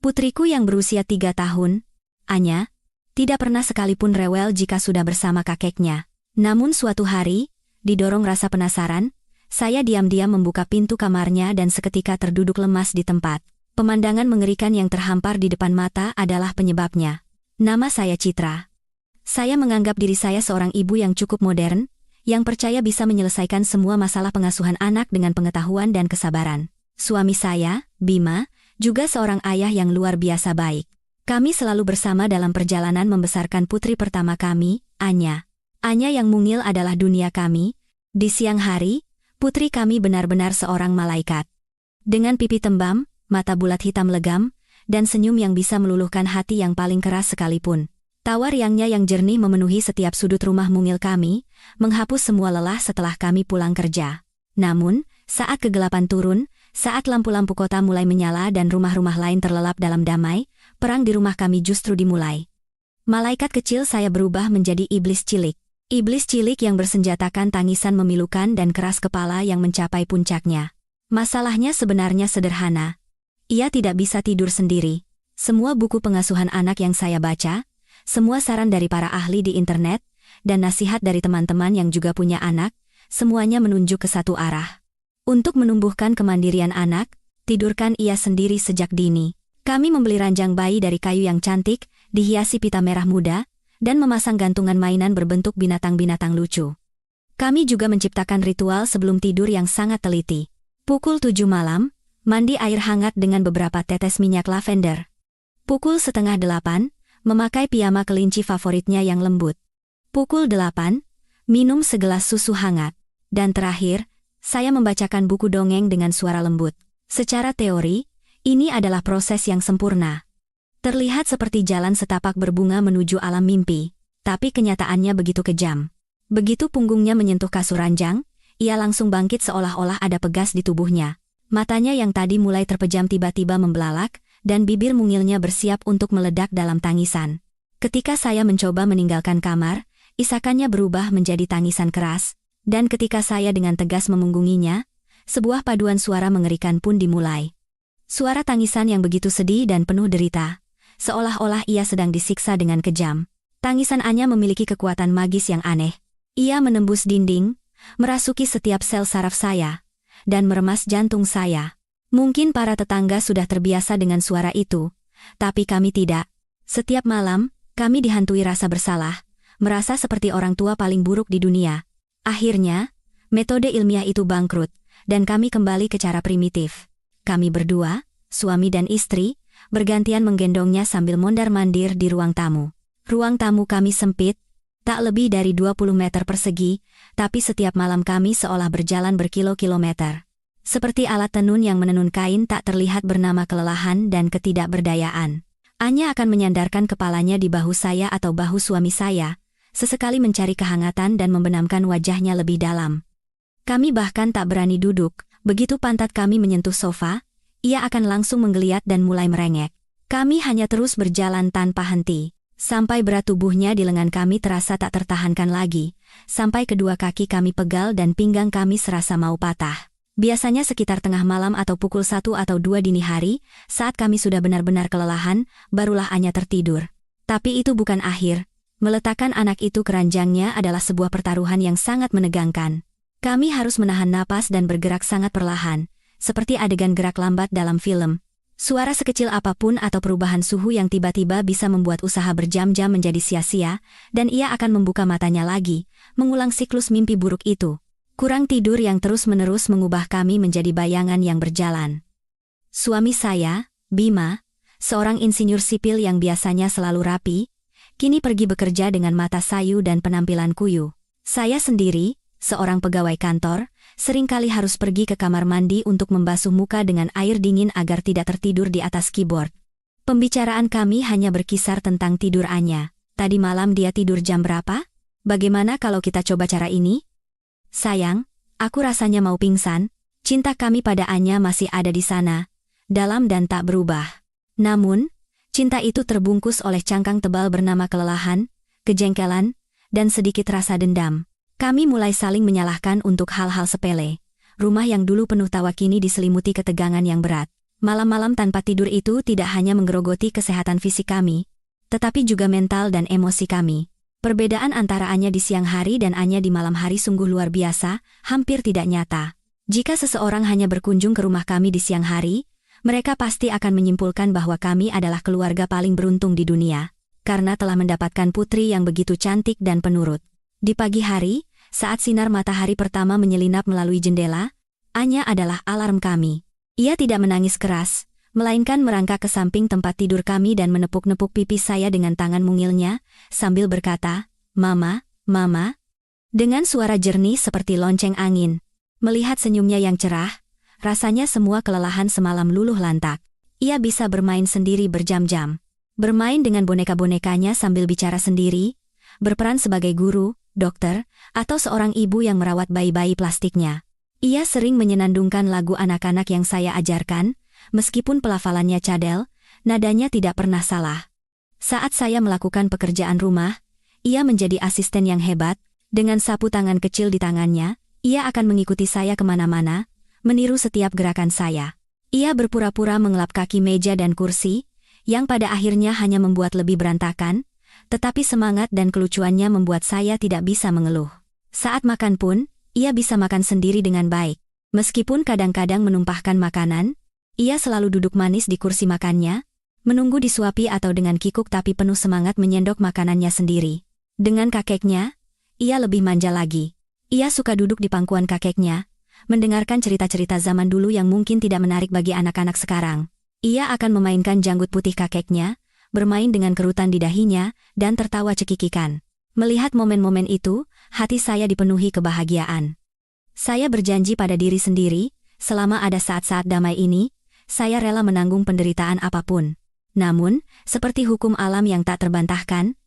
Putriku yang berusia 3 tahun, Anya, tidak pernah sekalipun rewel jika sudah bersama kakeknya. Namun suatu hari, didorong rasa penasaran, saya diam-diam membuka pintu kamarnya dan seketika terduduk lemas di tempat. Pemandangan mengerikan yang terhampar di depan mata adalah penyebabnya. Nama saya Citra. Saya menganggap diri saya seorang ibu yang cukup modern, yang percaya bisa menyelesaikan semua masalah pengasuhan anak dengan pengetahuan dan kesabaran. Suami saya, Bima, juga seorang ayah yang luar biasa baik. Kami selalu bersama dalam perjalanan membesarkan putri pertama kami, Anya. Anya yang mungil adalah dunia kami. Di siang hari, putri kami benar-benar seorang malaikat. Dengan pipi tembam, mata bulat hitam legam, dan senyum yang bisa meluluhkan hati yang paling keras sekalipun. Tawa riangnya yang jernih memenuhi setiap sudut rumah mungil kami, menghapus semua lelah setelah kami pulang kerja. Namun, saat kegelapan turun, saat lampu-lampu kota mulai menyala dan rumah-rumah lain terlelap dalam damai, perang di rumah kami justru dimulai. Malaikat kecil saya berubah menjadi iblis cilik. Iblis cilik yang bersenjatakan tangisan memilukan dan keras kepala yang mencapai puncaknya. Masalahnya sebenarnya sederhana. Ia tidak bisa tidur sendiri. Semua buku pengasuhan anak yang saya baca, semua saran dari para ahli di internet, dan nasihat dari teman-teman yang juga punya anak, semuanya menunjuk ke satu arah. Untuk menumbuhkan kemandirian anak, tidurkan ia sendiri sejak dini. Kami membeli ranjang bayi dari kayu yang cantik, dihiasi pita merah muda, dan memasang gantungan mainan berbentuk binatang-binatang lucu. Kami juga menciptakan ritual sebelum tidur yang sangat teliti. Pukul 7 malam, mandi air hangat dengan beberapa tetes minyak lavender. Pukul 7:30, memakai piyama kelinci favoritnya yang lembut. Pukul 8, minum segelas susu hangat. Dan terakhir, saya membacakan buku dongeng dengan suara lembut. Secara teori, ini adalah proses yang sempurna. Terlihat seperti jalan setapak berbunga menuju alam mimpi, tapi kenyataannya begitu kejam. Begitu punggungnya menyentuh kasur ranjang, ia langsung bangkit seolah-olah ada pegas di tubuhnya. Matanya yang tadi mulai terpejam tiba-tiba membelalak, dan bibir mungilnya bersiap untuk meledak dalam tangisan. Ketika saya mencoba meninggalkan kamar, isakannya berubah menjadi tangisan keras, dan ketika saya dengan tegas memunggunginya, sebuah paduan suara mengerikan pun dimulai. Suara tangisan yang begitu sedih dan penuh derita, seolah-olah ia sedang disiksa dengan kejam. Tangisan Anya memiliki kekuatan magis yang aneh. Ia menembus dinding, merasuki setiap sel saraf saya, dan meremas jantung saya. Mungkin para tetangga sudah terbiasa dengan suara itu, tapi kami tidak. Setiap malam, kami dihantui rasa bersalah, merasa seperti orang tua paling buruk di dunia. Akhirnya, metode ilmiah itu bangkrut, dan kami kembali ke cara primitif. Kami berdua, suami dan istri, bergantian menggendongnya sambil mondar-mandir di ruang tamu. Ruang tamu kami sempit, tak lebih dari 20 meter persegi, tapi setiap malam kami seolah berjalan berkilo-kilometer. Seperti alat tenun yang menenun kain tak terlihat bernama kelelahan dan ketidakberdayaan. Anya akan menyandarkan kepalanya di bahu saya atau bahu suami saya, sesekali mencari kehangatan dan membenamkan wajahnya lebih dalam. Kami bahkan tak berani duduk, begitu pantat kami menyentuh sofa, ia akan langsung menggeliat dan mulai merengek. Kami hanya terus berjalan tanpa henti, sampai berat tubuhnya di lengan kami terasa tak tertahankan lagi, sampai kedua kaki kami pegal dan pinggang kami serasa mau patah. Biasanya sekitar tengah malam atau pukul 1 atau 2 dini hari, saat kami sudah benar-benar kelelahan, barulah Anya tertidur. Tapi itu bukan akhir. Meletakkan anak itu ke ranjangnya adalah sebuah pertaruhan yang sangat menegangkan. Kami harus menahan napas dan bergerak sangat perlahan, seperti adegan gerak lambat dalam film. Suara sekecil apapun atau perubahan suhu yang tiba-tiba bisa membuat usaha berjam-jam menjadi sia-sia, dan ia akan membuka matanya lagi, mengulang siklus mimpi buruk itu. Kurang tidur yang terus-menerus mengubah kami menjadi bayangan yang berjalan. Suami saya, Bima, seorang insinyur sipil yang biasanya selalu rapi, kini pergi bekerja dengan mata sayu dan penampilan kuyu. Saya sendiri, seorang pegawai kantor, seringkali harus pergi ke kamar mandi untuk membasuh muka dengan air dingin agar tidak tertidur di atas keyboard. Pembicaraan kami hanya berkisar tentang tidur Anya. Tadi malam dia tidur jam berapa? Bagaimana kalau kita coba cara ini? Sayang, aku rasanya mau pingsan. Cinta kami pada Anya masih ada di sana, dalam dan tak berubah. Namun, cinta itu terbungkus oleh cangkang tebal bernama kelelahan, kejengkelan, dan sedikit rasa dendam. Kami mulai saling menyalahkan untuk hal-hal sepele. Rumah yang dulu penuh tawa kini diselimuti ketegangan yang berat. Malam-malam tanpa tidur itu tidak hanya menggerogoti kesehatan fisik kami, tetapi juga mental dan emosi kami. Perbedaan antara Anya di siang hari dan Anya di malam hari sungguh luar biasa, hampir tidak nyata. Jika seseorang hanya berkunjung ke rumah kami di siang hari, mereka pasti akan menyimpulkan bahwa kami adalah keluarga paling beruntung di dunia, karena telah mendapatkan putri yang begitu cantik dan penurut. Di pagi hari, saat sinar matahari pertama menyelinap melalui jendela, Anya adalah alarm kami. Ia tidak menangis keras, melainkan merangkak ke samping tempat tidur kami dan menepuk-nepuk pipi saya dengan tangan mungilnya, sambil berkata, "Mama, Mama." Dengan suara jernih seperti lonceng angin. Melihat senyumnya yang cerah, rasanya semua kelelahan semalam luluh lantak. Ia bisa bermain sendiri berjam-jam. Bermain dengan boneka-bonekanya sambil bicara sendiri, berperan sebagai guru, dokter, atau seorang ibu yang merawat bayi-bayi plastiknya. Ia sering menyenandungkan lagu anak-anak yang saya ajarkan, meskipun pelafalannya cadel, nadanya tidak pernah salah. Saat saya melakukan pekerjaan rumah, ia menjadi asisten yang hebat. Dengan sapu tangan kecil di tangannya, ia akan mengikuti saya kemana-mana, meniru setiap gerakan saya. Ia berpura-pura mengelap kaki meja dan kursi, yang pada akhirnya hanya membuat lebih berantakan, tetapi semangat dan kelucuannya membuat saya tidak bisa mengeluh. Saat makan pun, ia bisa makan sendiri dengan baik. Meskipun kadang-kadang menumpahkan makanan, ia selalu duduk manis di kursi makannya, menunggu disuapi atau dengan kikuk tapi penuh semangat menyendok makanannya sendiri. Dengan kakeknya, ia lebih manja lagi. Ia suka duduk di pangkuan kakeknya, mendengarkan cerita-cerita zaman dulu yang mungkin tidak menarik bagi anak-anak sekarang. Ia akan memainkan janggut putih kakeknya, bermain dengan kerutan di dahinya, dan tertawa cekikikan. Melihat momen-momen itu, hati saya dipenuhi kebahagiaan. Saya berjanji pada diri sendiri, selama ada saat-saat damai ini, saya rela menanggung penderitaan apapun. Namun, seperti hukum alam yang tak terbantahkan,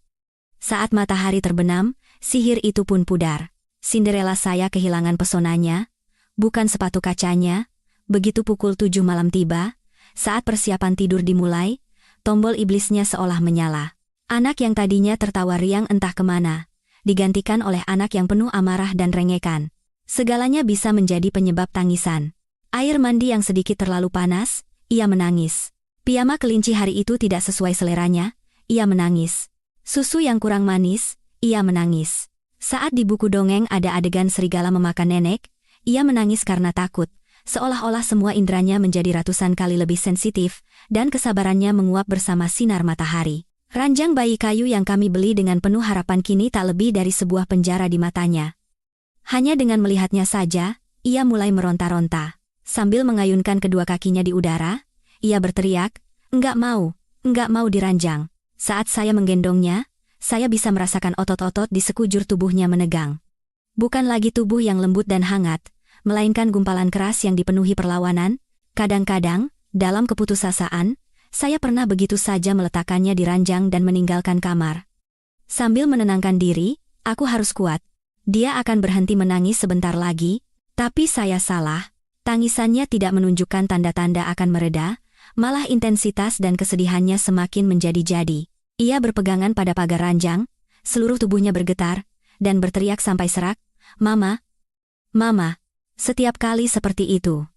saat matahari terbenam, sihir itu pun pudar. Cinderella saya kehilangan pesonanya, bukan sepatu kacanya. Begitu pukul 7 malam tiba, saat persiapan tidur dimulai, tombol iblisnya seolah menyala. Anak yang tadinya tertawa riang entah kemana, digantikan oleh anak yang penuh amarah dan rengekan. Segalanya bisa menjadi penyebab tangisan. Air mandi yang sedikit terlalu panas, ia menangis. Piyama kelinci hari itu tidak sesuai seleranya, ia menangis. Susu yang kurang manis, ia menangis. Saat di buku dongeng ada adegan serigala memakan nenek, ia menangis karena takut, seolah-olah semua inderanya menjadi ratusan kali lebih sensitif, dan kesabarannya menguap bersama sinar matahari. Ranjang bayi kayu yang kami beli dengan penuh harapan kini tak lebih dari sebuah penjara di matanya. Hanya dengan melihatnya saja, ia mulai meronta-ronta. Sambil mengayunkan kedua kakinya di udara, ia berteriak, enggak mau diranjang." Saat saya menggendongnya, saya bisa merasakan otot-otot di sekujur tubuhnya menegang. Bukan lagi tubuh yang lembut dan hangat, melainkan gumpalan keras yang dipenuhi perlawanan. Kadang-kadang, dalam keputusasaan, saya pernah begitu saja meletakkannya di ranjang dan meninggalkan kamar. Sambil menenangkan diri, aku harus kuat. Dia akan berhenti menangis sebentar lagi, tapi saya salah. Tangisannya tidak menunjukkan tanda-tanda akan mereda, malah intensitas dan kesedihannya semakin menjadi-jadi. Ia berpegangan pada pagar ranjang, seluruh tubuhnya bergetar, dan berteriak sampai serak, "Mama, Mama." Setiap kali seperti itu.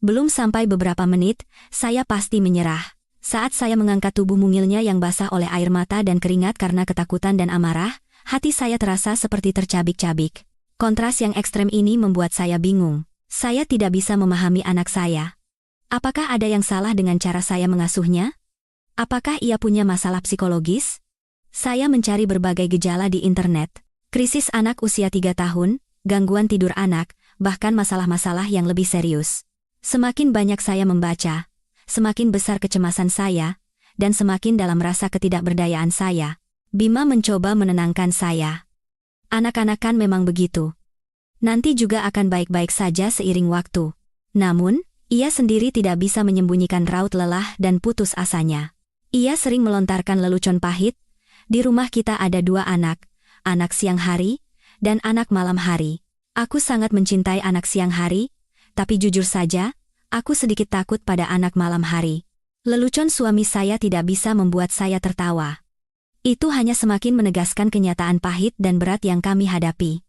Belum sampai beberapa menit, saya pasti menyerah. Saat saya mengangkat tubuh mungilnya yang basah oleh air mata dan keringat karena ketakutan dan amarah, hati saya terasa seperti tercabik-cabik. Kontras yang ekstrem ini membuat saya bingung. Saya tidak bisa memahami anak saya. Apakah ada yang salah dengan cara saya mengasuhnya? Apakah ia punya masalah psikologis? Saya mencari berbagai gejala di internet. Krisis anak usia 3 tahun, gangguan tidur anak, bahkan masalah-masalah yang lebih serius. Semakin banyak saya membaca, semakin besar kecemasan saya, dan semakin dalam rasa ketidakberdayaan saya. Bima mencoba menenangkan saya. Anak-anak kan memang begitu. Nanti juga akan baik-baik saja seiring waktu. Namun, ia sendiri tidak bisa menyembunyikan raut lelah dan putus asanya. Ia sering melontarkan lelucon pahit, di rumah kita ada 2 anak, anak siang hari, dan anak malam hari. Aku sangat mencintai anak siang hari, tapi jujur saja, aku sedikit takut pada anak malam hari. Lelucon suami saya tidak bisa membuat saya tertawa. Itu hanya semakin menegaskan kenyataan pahit dan berat yang kami hadapi.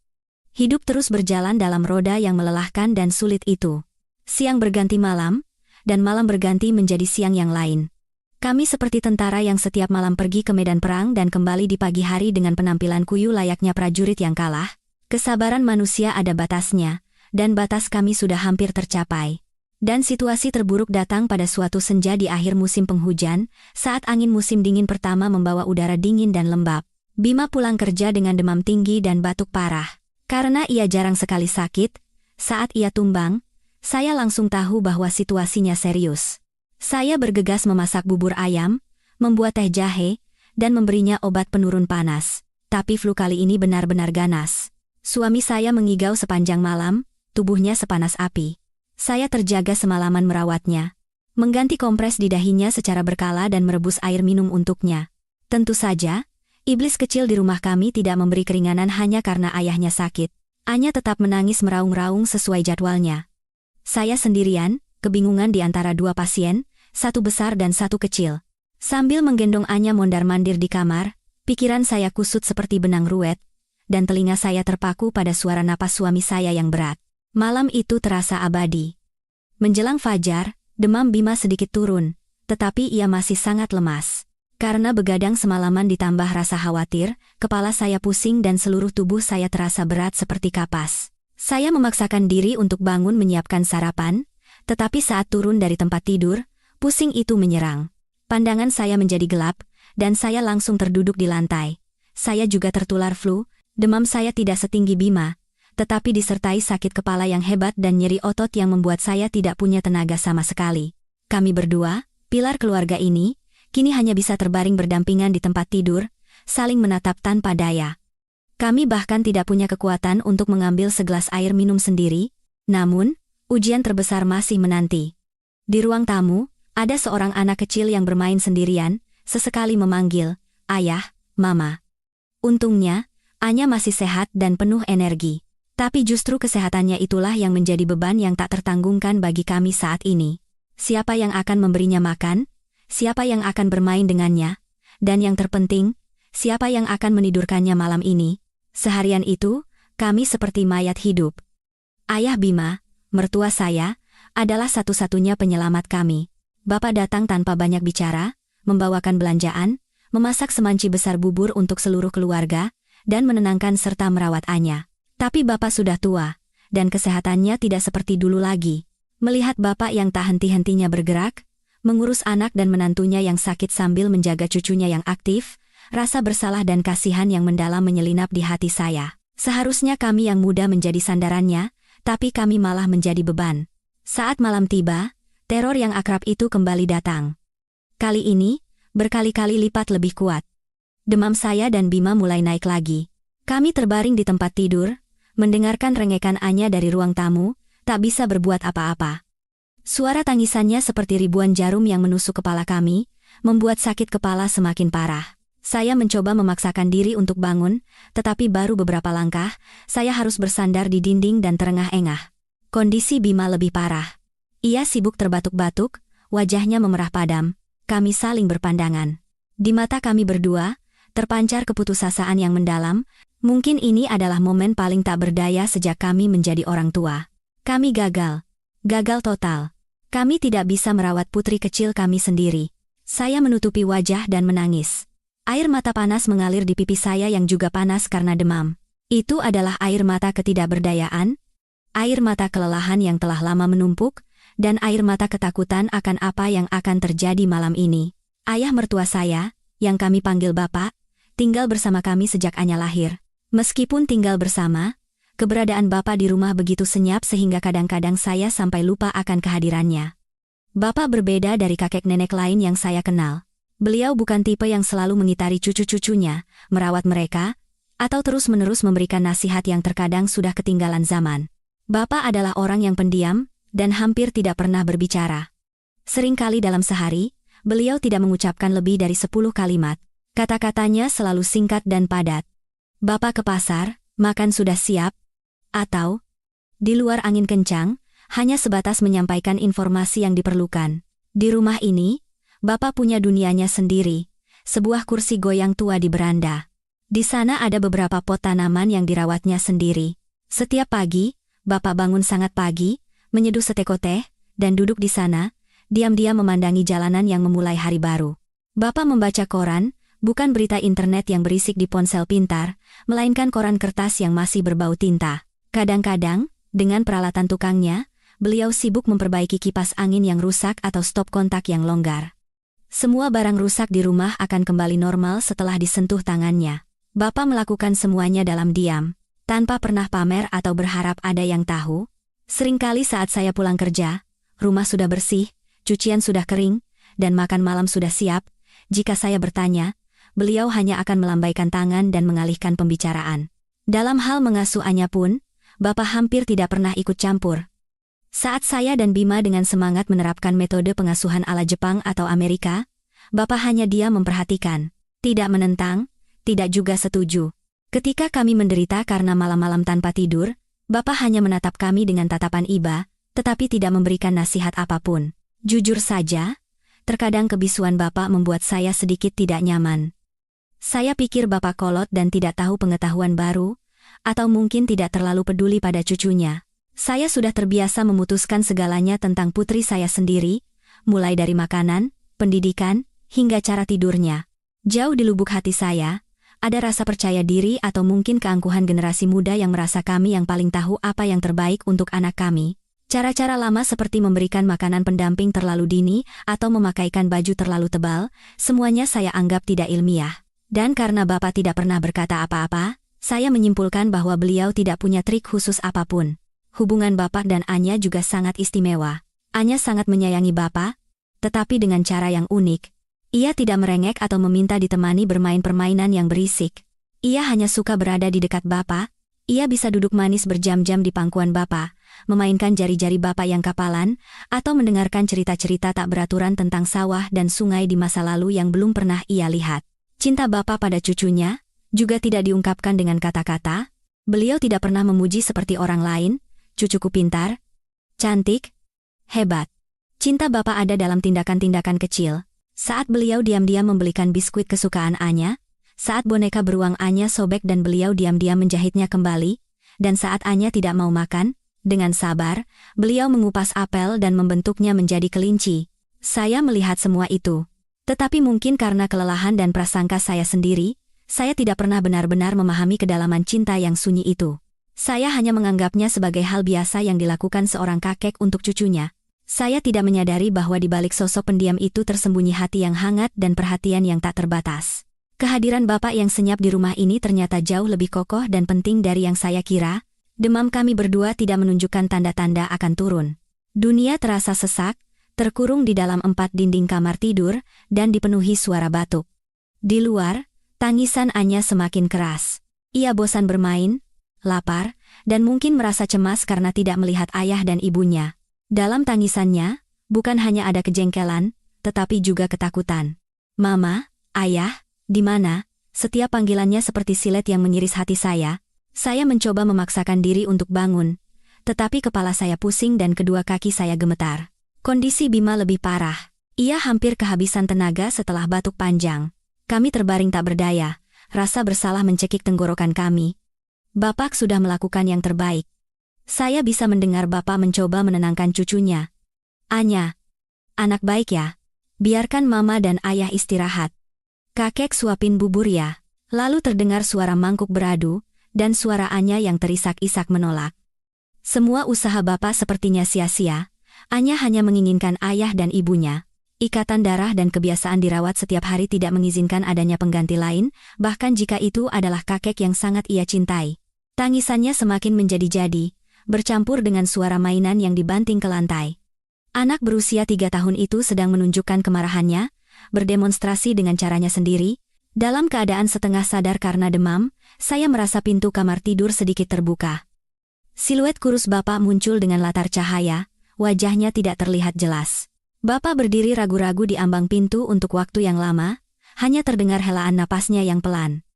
Hidup terus berjalan dalam roda yang melelahkan dan sulit itu. Siang berganti malam, dan malam berganti menjadi siang yang lain. Kami seperti tentara yang setiap malam pergi ke medan perang dan kembali di pagi hari dengan penampilan kuyu layaknya prajurit yang kalah. Kesabaran manusia ada batasnya, dan batas kami sudah hampir tercapai. Dan situasi terburuk datang pada suatu senja di akhir musim penghujan, saat angin musim dingin pertama membawa udara dingin dan lembab. Bima pulang kerja dengan demam tinggi dan batuk parah. Karena ia jarang sekali sakit, saat ia tumbang, saya langsung tahu bahwa situasinya serius. Saya bergegas memasak bubur ayam, membuat teh jahe, dan memberinya obat penurun panas. Tapi flu kali ini benar-benar ganas. Suami saya mengigau sepanjang malam, tubuhnya sepanas api. Saya terjaga semalaman merawatnya, mengganti kompres di dahinya secara berkala dan merebus air minum untuknya. Tentu saja, iblis kecil di rumah kami tidak memberi keringanan hanya karena ayahnya sakit. Anya tetap menangis meraung-raung sesuai jadwalnya. Saya sendirian, kebingungan di antara dua pasien, satu besar dan satu kecil. Sambil menggendong Anya mondar-mandir di kamar, pikiran saya kusut seperti benang ruwet, dan telinga saya terpaku pada suara napas suami saya yang berat. Malam itu terasa abadi. Menjelang fajar, demam Bima sedikit turun, tetapi ia masih sangat lemas. Karena begadang semalaman ditambah rasa khawatir, kepala saya pusing dan seluruh tubuh saya terasa berat seperti kapas. Saya memaksakan diri untuk bangun menyiapkan sarapan, tetapi saat turun dari tempat tidur, pusing itu menyerang. Pandangan saya menjadi gelap, dan saya langsung terduduk di lantai. Saya juga tertular flu, demam saya tidak setinggi Bima, tetapi disertai sakit kepala yang hebat dan nyeri otot yang membuat saya tidak punya tenaga sama sekali. Kami berdua, pilar keluarga ini, kini hanya bisa terbaring berdampingan di tempat tidur, saling menatap tanpa daya. Kami bahkan tidak punya kekuatan untuk mengambil segelas air minum sendiri, namun, ujian terbesar masih menanti. Di ruang tamu, ada seorang anak kecil yang bermain sendirian, sesekali memanggil, "Ayah, Mama." Untungnya, Anya masih sehat dan penuh energi. Tapi justru kesehatannya itulah yang menjadi beban yang tak tertanggungkan bagi kami saat ini. Siapa yang akan memberinya makan? Siapa yang akan bermain dengannya? Dan yang terpenting, siapa yang akan menidurkannya malam ini? Seharian itu, kami seperti mayat hidup. Ayah Bima, mertua saya, adalah satu-satunya penyelamat kami. Bapak datang tanpa banyak bicara, membawakan belanjaan, memasak semanci besar bubur untuk seluruh keluarga, dan menenangkan serta merawat Anya. Tapi Bapak sudah tua, dan kesehatannya tidak seperti dulu lagi. Melihat Bapak yang tak henti-hentinya bergerak, mengurus anak dan menantunya yang sakit sambil menjaga cucunya yang aktif, rasa bersalah dan kasihan yang mendalam menyelinap di hati saya. Seharusnya kami yang muda menjadi sandarannya, tapi kami malah menjadi beban. Saat malam tiba, teror yang akrab itu kembali datang. Kali ini, berkali-kali lipat lebih kuat. Demam saya dan Bima mulai naik lagi. Kami terbaring di tempat tidur, mendengarkan rengekan Anya dari ruang tamu, tak bisa berbuat apa-apa. Suara tangisannya seperti ribuan jarum yang menusuk kepala kami, membuat sakit kepala semakin parah. Saya mencoba memaksakan diri untuk bangun, tetapi baru beberapa langkah, saya harus bersandar di dinding dan terengah-engah. Kondisi Bima lebih parah. Ia sibuk terbatuk-batuk, wajahnya memerah padam. Kami saling berpandangan. Di mata kami berdua, terpancar keputusasaan yang mendalam. Mungkin ini adalah momen paling tak berdaya sejak kami menjadi orang tua. Kami gagal. Gagal total. Kami tidak bisa merawat putri kecil kami sendiri. Saya menutupi wajah dan menangis. Air mata panas mengalir di pipi saya yang juga panas karena demam. Itu adalah air mata ketidakberdayaan, air mata kelelahan yang telah lama menumpuk, dan air mata ketakutan akan apa yang akan terjadi malam ini. Ayah mertua saya, yang kami panggil Bapak, tinggal bersama kami sejak Anya lahir. Meskipun tinggal bersama, keberadaan Bapak di rumah begitu senyap sehingga kadang-kadang saya sampai lupa akan kehadirannya. Bapak berbeda dari kakek nenek lain yang saya kenal. Beliau bukan tipe yang selalu mengitari cucu-cucunya, merawat mereka, atau terus-menerus memberikan nasihat yang terkadang sudah ketinggalan zaman. Bapak adalah orang yang pendiam, dan hampir tidak pernah berbicara. Seringkali dalam sehari, beliau tidak mengucapkan lebih dari 10 kalimat. Kata-katanya selalu singkat dan padat. "Bapak ke pasar, makan sudah siap?" Atau, "Di luar angin kencang," hanya sebatas menyampaikan informasi yang diperlukan. Di rumah ini, Bapak punya dunianya sendiri, sebuah kursi goyang tua di beranda. Di sana ada beberapa pot tanaman yang dirawatnya sendiri. Setiap pagi, Bapak bangun sangat pagi, menyeduh setekok teh, dan duduk di sana, diam-diam memandangi jalanan yang memulai hari baru. Bapak membaca koran, bukan berita internet yang berisik di ponsel pintar, melainkan koran kertas yang masih berbau tinta. Kadang-kadang, dengan peralatan tukangnya, beliau sibuk memperbaiki kipas angin yang rusak atau stop kontak yang longgar. Semua barang rusak di rumah akan kembali normal setelah disentuh tangannya. Bapak melakukan semuanya dalam diam, tanpa pernah pamer atau berharap ada yang tahu. Seringkali saat saya pulang kerja, rumah sudah bersih, cucian sudah kering, dan makan malam sudah siap. Jika saya bertanya, beliau hanya akan melambaikan tangan dan mengalihkan pembicaraan. Dalam hal mengasuh Anya pun, Bapak hampir tidak pernah ikut campur. Saat saya dan Bima dengan semangat menerapkan metode pengasuhan ala Jepang atau Amerika, Bapak hanya diam memperhatikan, tidak menentang, tidak juga setuju. Ketika kami menderita karena malam-malam tanpa tidur, Bapak hanya menatap kami dengan tatapan iba, tetapi tidak memberikan nasihat apapun. Jujur saja, terkadang kebisuan Bapak membuat saya sedikit tidak nyaman. Saya pikir Bapak kolot dan tidak tahu pengetahuan baru, atau mungkin tidak terlalu peduli pada cucunya. Saya sudah terbiasa memutuskan segalanya tentang putri saya sendiri, mulai dari makanan, pendidikan, hingga cara tidurnya. Jauh di lubuk hati saya, ada rasa percaya diri atau mungkin keangkuhan generasi muda yang merasa kami yang paling tahu apa yang terbaik untuk anak kami. Cara-cara lama seperti memberikan makanan pendamping terlalu dini atau memakaikan baju terlalu tebal, semuanya saya anggap tidak ilmiah. Dan karena Bapak tidak pernah berkata apa-apa, saya menyimpulkan bahwa beliau tidak punya trik khusus apapun. Hubungan Bapak dan Anya juga sangat istimewa. Anya sangat menyayangi Bapak, tetapi dengan cara yang unik. Ia tidak merengek atau meminta ditemani bermain permainan yang berisik. Ia hanya suka berada di dekat Bapak. Ia bisa duduk manis berjam-jam di pangkuan Bapak, memainkan jari-jari Bapak yang kapalan, atau mendengarkan cerita-cerita tak beraturan tentang sawah dan sungai di masa lalu yang belum pernah ia lihat. Cinta Bapak pada cucunya juga tidak diungkapkan dengan kata-kata. Beliau tidak pernah memuji seperti orang lain, "Cucuku pintar, cantik, hebat." Cinta Bapak ada dalam tindakan-tindakan kecil. Saat beliau diam-diam membelikan biskuit kesukaan Anya, saat boneka beruang Anya sobek dan beliau diam-diam menjahitnya kembali, dan saat Anya tidak mau makan, dengan sabar, beliau mengupas apel dan membentuknya menjadi kelinci. Saya melihat semua itu. Tetapi mungkin karena kelelahan dan prasangka saya sendiri, saya tidak pernah benar-benar memahami kedalaman cinta yang sunyi itu. Saya hanya menganggapnya sebagai hal biasa yang dilakukan seorang kakek untuk cucunya. Saya tidak menyadari bahwa di balik sosok pendiam itu tersembunyi hati yang hangat dan perhatian yang tak terbatas. Kehadiran Bapak yang senyap di rumah ini ternyata jauh lebih kokoh dan penting dari yang saya kira. Demam kami berdua tidak menunjukkan tanda-tanda akan turun. Dunia terasa sesak, terkurung di dalam 4 dinding kamar tidur, dan dipenuhi suara batuk. Di luar, tangisan Anya semakin keras. Ia bosan bermain, lapar, dan mungkin merasa cemas karena tidak melihat ayah dan ibunya. Dalam tangisannya, bukan hanya ada kejengkelan, tetapi juga ketakutan. "Mama, Ayah, di mana?" Setiap panggilannya seperti silet yang mengiris hati saya. Saya mencoba memaksakan diri untuk bangun, tetapi kepala saya pusing dan kedua kaki saya gemetar. Kondisi Bima lebih parah. Ia hampir kehabisan tenaga setelah batuk panjang. Kami terbaring tak berdaya, rasa bersalah mencekik tenggorokan kami. Bapak sudah melakukan yang terbaik. Saya bisa mendengar Bapak mencoba menenangkan cucunya. "Anya, anak baik ya. Biarkan Mama dan Ayah istirahat. Kakek suapin bubur ya." Lalu terdengar suara mangkuk beradu, dan suara Anya yang terisak-isak menolak. Semua usaha Bapak sepertinya sia-sia. Anya hanya menginginkan ayah dan ibunya. Ikatan darah dan kebiasaan dirawat setiap hari tidak mengizinkan adanya pengganti lain, bahkan jika itu adalah kakek yang sangat ia cintai. Tangisannya semakin menjadi-jadi, bercampur dengan suara mainan yang dibanting ke lantai. Anak berusia 3 tahun itu sedang menunjukkan kemarahannya, berdemonstrasi dengan caranya sendiri. Dalam keadaan setengah sadar karena demam, saya merasa pintu kamar tidur sedikit terbuka. Siluet kurus Bapak muncul dengan latar cahaya, wajahnya tidak terlihat jelas. Bapak berdiri ragu-ragu di ambang pintu untuk waktu yang lama, hanya terdengar helaan napasnya yang pelan.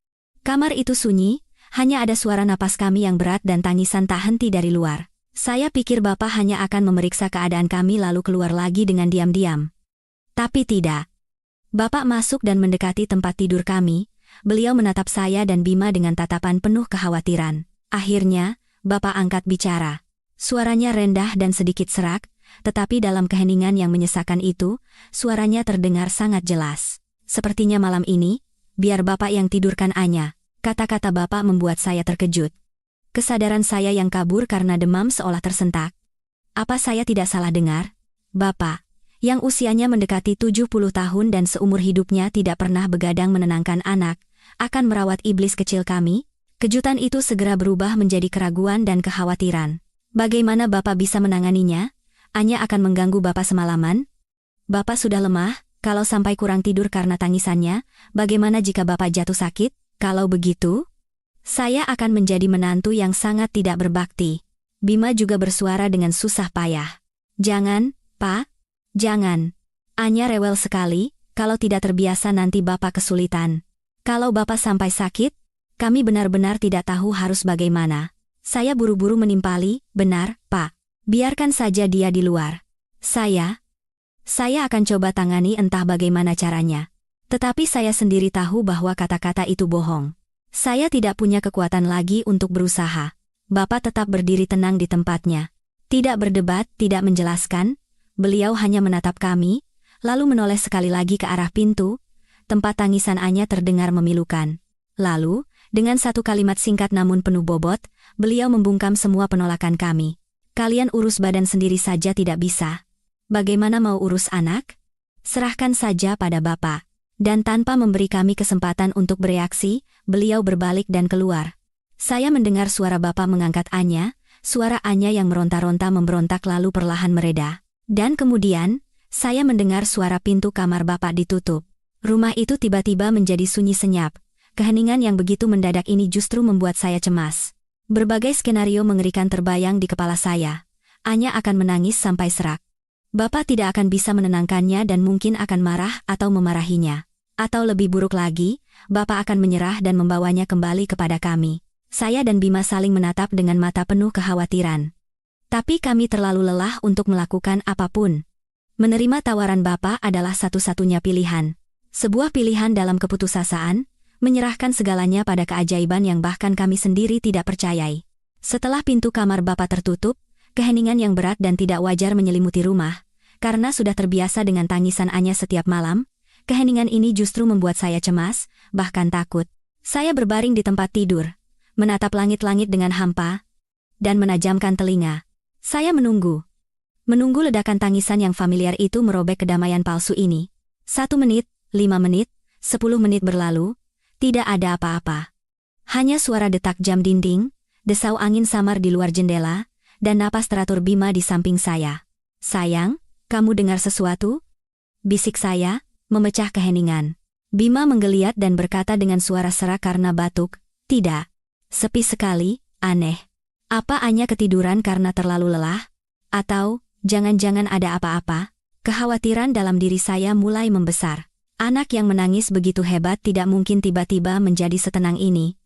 Kamar itu sunyi, hanya ada suara napas kami yang berat dan tangisan tak henti dari luar. Saya pikir Bapak hanya akan memeriksa keadaan kami lalu keluar lagi dengan diam-diam. Tapi tidak. Bapak masuk dan mendekati tempat tidur kami. Beliau menatap saya dan Bima dengan tatapan penuh kekhawatiran. Akhirnya, Bapak angkat bicara. Suaranya rendah dan sedikit serak, tetapi dalam keheningan yang menyesakan itu, suaranya terdengar sangat jelas. Sepertinya malam ini, biar Bapak yang tidurkan Anya. Kata-kata Bapak membuat saya terkejut. Kesadaran saya yang kabur karena demam seolah tersentak. Apa saya tidak salah dengar? Bapak, yang usianya mendekati 70 tahun dan seumur hidupnya tidak pernah begadang menenangkan anak, akan merawat iblis kecil kami? Kejutan itu segera berubah menjadi keraguan dan kekhawatiran. Bagaimana Bapak bisa menanganinya? Anya akan mengganggu Bapak semalaman? Bapak sudah lemah, kalau sampai kurang tidur karena tangisannya, bagaimana jika Bapak jatuh sakit? Kalau begitu, saya akan menjadi menantu yang sangat tidak berbakti. Bima juga bersuara dengan susah payah. Jangan, Pak. Jangan. Anya rewel sekali, kalau tidak terbiasa nanti Bapak kesulitan. Kalau Bapak sampai sakit, kami benar-benar tidak tahu harus bagaimana. Saya buru-buru menimpali, benar, Pak. Biarkan saja dia di luar. Saya akan coba tangani entah bagaimana caranya. Tetapi saya sendiri tahu bahwa kata-kata itu bohong. Saya tidak punya kekuatan lagi untuk berusaha. Bapak tetap berdiri tenang di tempatnya. Tidak berdebat, tidak menjelaskan. Beliau hanya menatap kami, lalu menoleh sekali lagi ke arah pintu. Tempat tangisan Anya terdengar memilukan. Lalu, dengan satu kalimat singkat namun penuh bobot, beliau membungkam semua penolakan kami. Kalian urus badan sendiri saja tidak bisa. Bagaimana mau urus anak? Serahkan saja pada Bapak. Dan tanpa memberi kami kesempatan untuk bereaksi, beliau berbalik dan keluar. Saya mendengar suara Bapak mengangkat Anya, suara Anya yang meronta-ronta memberontak lalu perlahan mereda. Dan kemudian, saya mendengar suara pintu kamar Bapak ditutup. Rumah itu tiba-tiba menjadi sunyi senyap. Keheningan yang begitu mendadak ini justru membuat saya cemas. Berbagai skenario mengerikan terbayang di kepala saya. Anya akan menangis sampai serak. Bapak tidak akan bisa menenangkannya dan mungkin akan marah atau memarahinya. Atau lebih buruk lagi, Bapak akan menyerah dan membawanya kembali kepada kami. Saya dan Bima saling menatap dengan mata penuh kekhawatiran. Tapi kami terlalu lelah untuk melakukan apapun. Menerima tawaran Bapak adalah satu-satunya pilihan. Sebuah pilihan dalam keputusasaan, menyerahkan segalanya pada keajaiban yang bahkan kami sendiri tidak percayai. Setelah pintu kamar Bapak tertutup, keheningan yang berat dan tidak wajar menyelimuti rumah. Karena sudah terbiasa dengan tangisan Anya setiap malam, keheningan ini justru membuat saya cemas, bahkan takut. Saya berbaring di tempat tidur, menatap langit-langit dengan hampa, dan menajamkan telinga. Saya menunggu. Menunggu ledakan tangisan yang familiar itu merobek kedamaian palsu ini. 1 menit, 5 menit, 10 menit berlalu, tidak ada apa-apa. Hanya suara detak jam dinding, desau angin samar di luar jendela, dan napas teratur Bima di samping saya. Sayang, kamu dengar sesuatu? Bisik saya, memecah keheningan. Bima menggeliat dan berkata dengan suara serak karena batuk, tidak. Sepi sekali, aneh. Apa Anya ketiduran karena terlalu lelah? Atau, jangan-jangan ada apa-apa? Kekhawatiran dalam diri saya mulai membesar. Anak yang menangis begitu hebat tidak mungkin tiba-tiba menjadi setenang ini.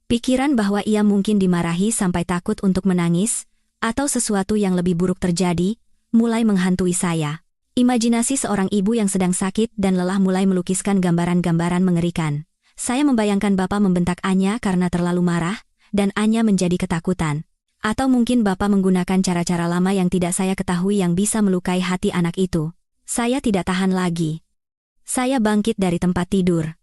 Pikiran bahwa ia mungkin dimarahi sampai takut untuk menangis, atau sesuatu yang lebih buruk terjadi, mulai menghantui saya. Imajinasi seorang ibu yang sedang sakit dan lelah mulai melukiskan gambaran-gambaran mengerikan. Saya membayangkan Bapak membentak Anya karena terlalu marah, dan Anya menjadi ketakutan. Atau mungkin Bapak menggunakan cara-cara lama yang tidak saya ketahui yang bisa melukai hati anak itu. Saya tidak tahan lagi. Saya bangkit dari tempat tidur.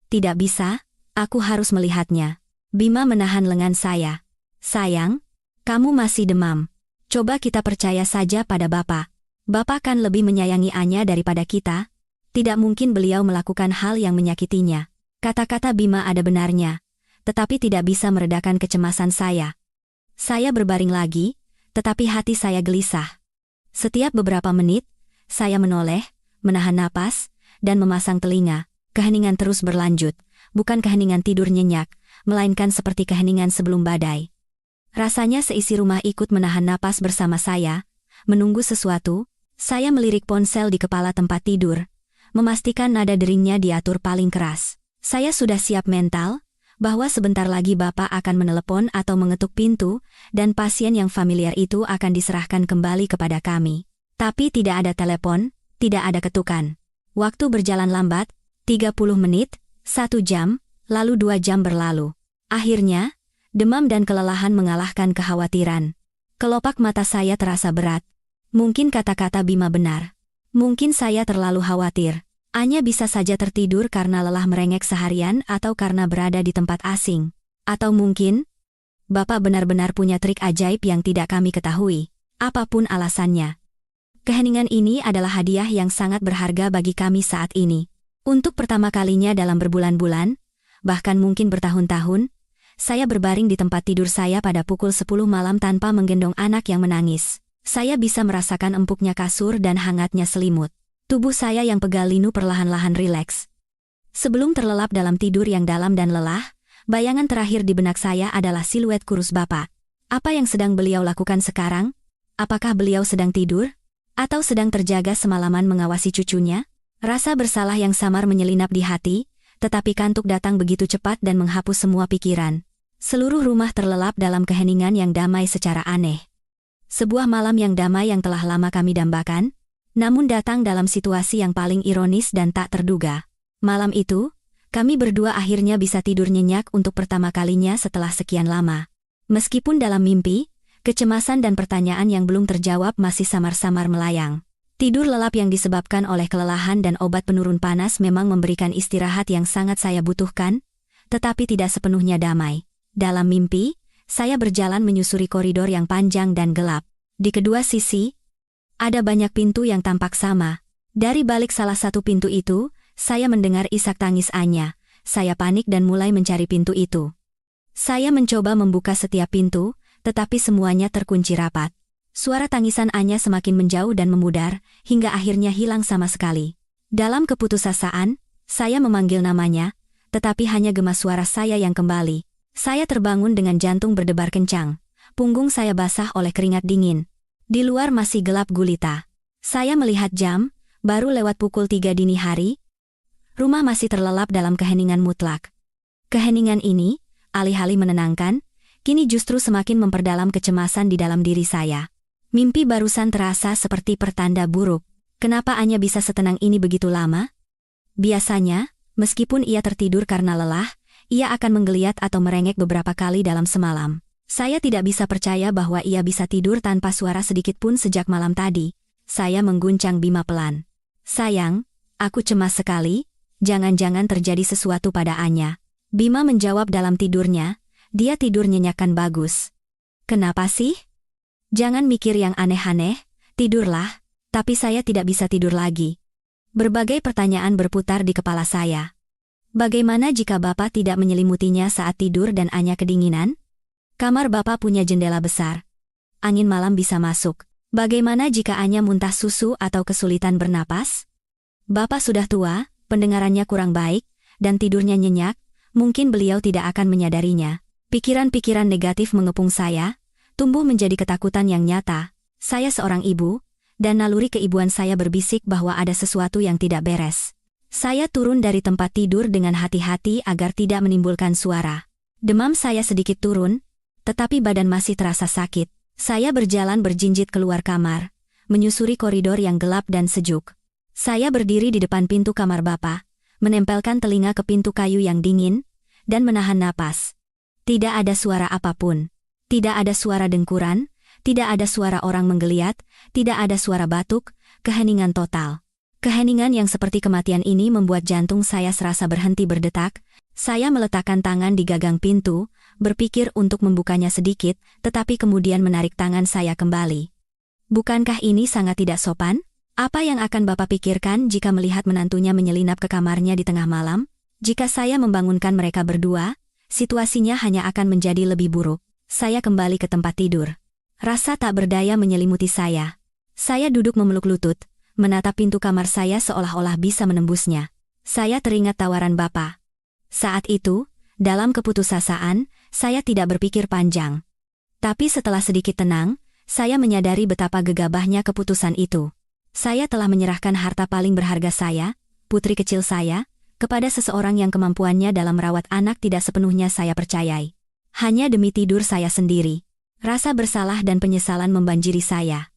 Tidak bisa, aku harus melihatnya. Bima menahan lengan saya. Sayang, kamu masih demam. Coba kita percaya saja pada Bapak. Bapak kan lebih menyayangi Anya daripada kita. Tidak mungkin beliau melakukan hal yang menyakitinya. Kata-kata Bima ada benarnya, tetapi tidak bisa meredakan kecemasan saya. Saya berbaring lagi, tetapi hati saya gelisah. Setiap beberapa menit, saya menoleh, menahan napas, dan memasang telinga. Keheningan terus berlanjut, bukan keheningan tidur nyenyak, melainkan seperti keheningan sebelum badai. Rasanya seisi rumah ikut menahan napas bersama saya, menunggu sesuatu. Saya melirik ponsel di kepala tempat tidur, memastikan nada deringnya diatur paling keras. Saya sudah siap mental, bahwa sebentar lagi Bapak akan menelepon atau mengetuk pintu, dan pasien yang familiar itu akan diserahkan kembali kepada kami. Tapi tidak ada telepon, tidak ada ketukan. Waktu berjalan lambat, 30 menit, 1 jam, lalu 2 jam berlalu. Akhirnya, demam dan kelelahan mengalahkan kekhawatiran. Kelopak mata saya terasa berat. Mungkin kata-kata Bima benar. Mungkin saya terlalu khawatir. Anya bisa saja tertidur karena lelah merengek seharian atau karena berada di tempat asing. Atau mungkin, Bapak benar-benar punya trik ajaib yang tidak kami ketahui. Apapun alasannya. Keheningan ini adalah hadiah yang sangat berharga bagi kami saat ini. Untuk pertama kalinya dalam berbulan-bulan, bahkan mungkin bertahun-tahun, saya berbaring di tempat tidur saya pada pukul 10 malam tanpa menggendong anak yang menangis. Saya bisa merasakan empuknya kasur dan hangatnya selimut. Tubuh saya yang pegal linu perlahan-lahan rileks. Sebelum terlelap dalam tidur yang dalam dan lelah, bayangan terakhir di benak saya adalah siluet kurus Bapak. Apa yang sedang beliau lakukan sekarang? Apakah beliau sedang tidur? Atau sedang terjaga semalaman mengawasi cucunya? Rasa bersalah yang samar menyelinap di hati, tetapi kantuk datang begitu cepat dan menghapus semua pikiran. Seluruh rumah terlelap dalam keheningan yang damai secara aneh. Sebuah malam yang damai yang telah lama kami dambakan, namun datang dalam situasi yang paling ironis dan tak terduga. Malam itu, kami berdua akhirnya bisa tidur nyenyak untuk pertama kalinya setelah sekian lama. Meskipun dalam mimpi, kecemasan dan pertanyaan yang belum terjawab masih samar-samar melayang. Tidur lelap yang disebabkan oleh kelelahan dan obat penurun panas memang memberikan istirahat yang sangat saya butuhkan, tetapi tidak sepenuhnya damai. Dalam mimpi, saya berjalan menyusuri koridor yang panjang dan gelap. Di kedua sisi, ada banyak pintu yang tampak sama. Dari balik salah satu pintu itu, saya mendengar isak tangis Anya. Saya panik dan mulai mencari pintu itu. Saya mencoba membuka setiap pintu, tetapi semuanya terkunci rapat. Suara tangisan Anya semakin menjauh dan memudar, hingga akhirnya hilang sama sekali. Dalam keputusasaan, saya memanggil namanya, tetapi hanya gemas suara saya yang kembali. Saya terbangun dengan jantung berdebar kencang. Punggung saya basah oleh keringat dingin. Di luar masih gelap gulita. Saya melihat jam, baru lewat pukul 3 dini hari. Rumah masih terlelap dalam keheningan mutlak. Keheningan ini, alih-alih menenangkan, kini justru semakin memperdalam kecemasan di dalam diri saya. Mimpi barusan terasa seperti pertanda buruk. Kenapa Anya bisa setenang ini begitu lama? Biasanya, meskipun ia tertidur karena lelah, ia akan menggeliat atau merengek beberapa kali dalam semalam. Saya tidak bisa percaya bahwa ia bisa tidur tanpa suara sedikit pun sejak malam tadi. Saya mengguncang Bima pelan. Sayang, aku cemas sekali, jangan-jangan terjadi sesuatu pada Anya. Bima menjawab dalam tidurnya, dia tidur nyenyakan bagus. Kenapa sih? Jangan mikir yang aneh-aneh, tidurlah, tapi saya tidak bisa tidur lagi. Berbagai pertanyaan berputar di kepala saya. Bagaimana jika Bapak tidak menyelimutinya saat tidur dan Anya kedinginan? Kamar Bapak punya jendela besar. Angin malam bisa masuk. Bagaimana jika Anya muntah susu atau kesulitan bernapas? Bapak sudah tua, pendengarannya kurang baik, dan tidurnya nyenyak, mungkin beliau tidak akan menyadarinya. Pikiran-pikiran negatif mengepung saya, tumbuh menjadi ketakutan yang nyata. Saya seorang ibu, dan naluri keibuan saya berbisik bahwa ada sesuatu yang tidak beres. Saya turun dari tempat tidur dengan hati-hati agar tidak menimbulkan suara. Demam saya sedikit turun, tetapi badan masih terasa sakit. Saya berjalan berjinjit keluar kamar, menyusuri koridor yang gelap dan sejuk. Saya berdiri di depan pintu kamar Bapak, menempelkan telinga ke pintu kayu yang dingin, dan menahan napas. Tidak ada suara apapun. Tidak ada suara dengkuran, tidak ada suara orang menggeliat, tidak ada suara batuk, keheningan total. Keheningan yang seperti kematian ini membuat jantung saya serasa berhenti berdetak. Saya meletakkan tangan di gagang pintu, berpikir untuk membukanya sedikit, tetapi kemudian menarik tangan saya kembali. Bukankah ini sangat tidak sopan? Apa yang akan Bapak pikirkan jika melihat menantunya menyelinap ke kamarnya di tengah malam? Jika saya membangunkan mereka berdua, situasinya hanya akan menjadi lebih buruk. Saya kembali ke tempat tidur. Rasa tak berdaya menyelimuti saya. Saya duduk memeluk lutut, menatap pintu kamar saya seolah-olah bisa menembusnya. Saya teringat tawaran Bapak. Saat itu, dalam keputusasaan, saya tidak berpikir panjang. Tapi setelah sedikit tenang, saya menyadari betapa gegabahnya keputusan itu. Saya telah menyerahkan harta paling berharga saya, putri kecil saya, kepada seseorang yang kemampuannya dalam merawat anak tidak sepenuhnya saya percayai. Hanya demi tidur saya sendiri. Rasa bersalah dan penyesalan membanjiri saya.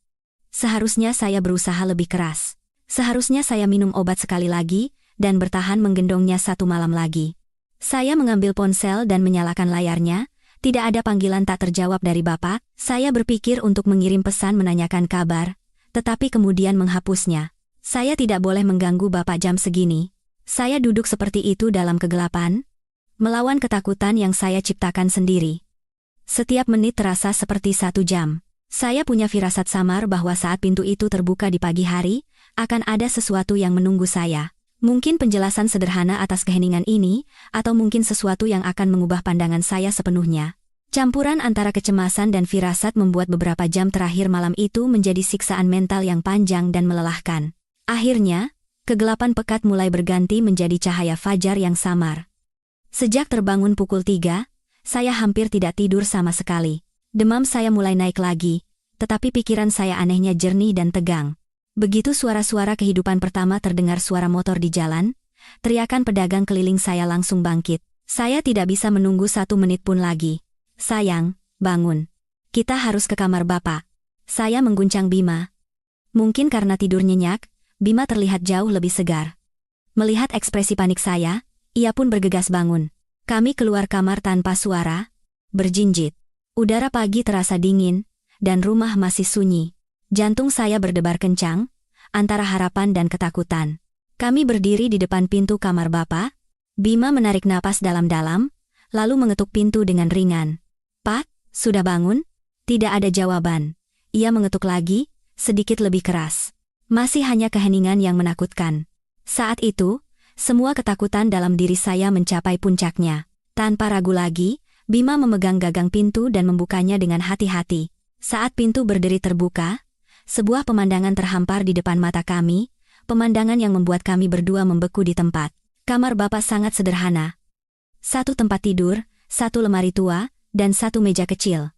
Seharusnya saya berusaha lebih keras. Seharusnya saya minum obat sekali lagi, dan bertahan menggendongnya satu malam lagi. Saya mengambil ponsel dan menyalakan layarnya. Tidak ada panggilan tak terjawab dari Bapak. Saya berpikir untuk mengirim pesan menanyakan kabar, tetapi kemudian menghapusnya. Saya tidak boleh mengganggu Bapak jam segini. Saya duduk seperti itu dalam kegelapan, melawan ketakutan yang saya ciptakan sendiri. Setiap menit terasa seperti 1 jam. Saya punya firasat samar bahwa saat pintu itu terbuka di pagi hari, akan ada sesuatu yang menunggu saya. Mungkin penjelasan sederhana atas keheningan ini, atau mungkin sesuatu yang akan mengubah pandangan saya sepenuhnya. Campuran antara kecemasan dan firasat membuat beberapa jam terakhir malam itu menjadi siksaan mental yang panjang dan melelahkan. Akhirnya, kegelapan pekat mulai berganti menjadi cahaya fajar yang samar. Sejak terbangun pukul 3, saya hampir tidak tidur sama sekali. Demam saya mulai naik lagi, tetapi pikiran saya anehnya jernih dan tegang. Begitu suara-suara kehidupan pertama terdengar suara motor di jalan, teriakan pedagang keliling saya langsung bangkit. Saya tidak bisa menunggu 1 menit pun lagi. Sayang, bangun. Kita harus ke kamar Bapak. Saya mengguncang Bima. Mungkin karena tidur nyenyak, Bima terlihat jauh lebih segar. Melihat ekspresi panik saya, ia pun bergegas bangun. Kami keluar kamar tanpa suara, berjinjit. Udara pagi terasa dingin, dan rumah masih sunyi. Jantung saya berdebar kencang, antara harapan dan ketakutan. Kami berdiri di depan pintu kamar Bapak. Bima menarik napas dalam-dalam, lalu mengetuk pintu dengan ringan. Pak, sudah bangun? Tidak ada jawaban. Ia mengetuk lagi, sedikit lebih keras. Masih hanya keheningan yang menakutkan. Saat itu, semua ketakutan dalam diri saya mencapai puncaknya. Tanpa ragu lagi, Bima memegang gagang pintu dan membukanya dengan hati-hati. Saat pintu berdiri terbuka, sebuah pemandangan terhampar di depan mata kami, pemandangan yang membuat kami berdua membeku di tempat. Kamar Bapak sangat sederhana. 1 tempat tidur, 1 lemari tua, dan 1 meja kecil.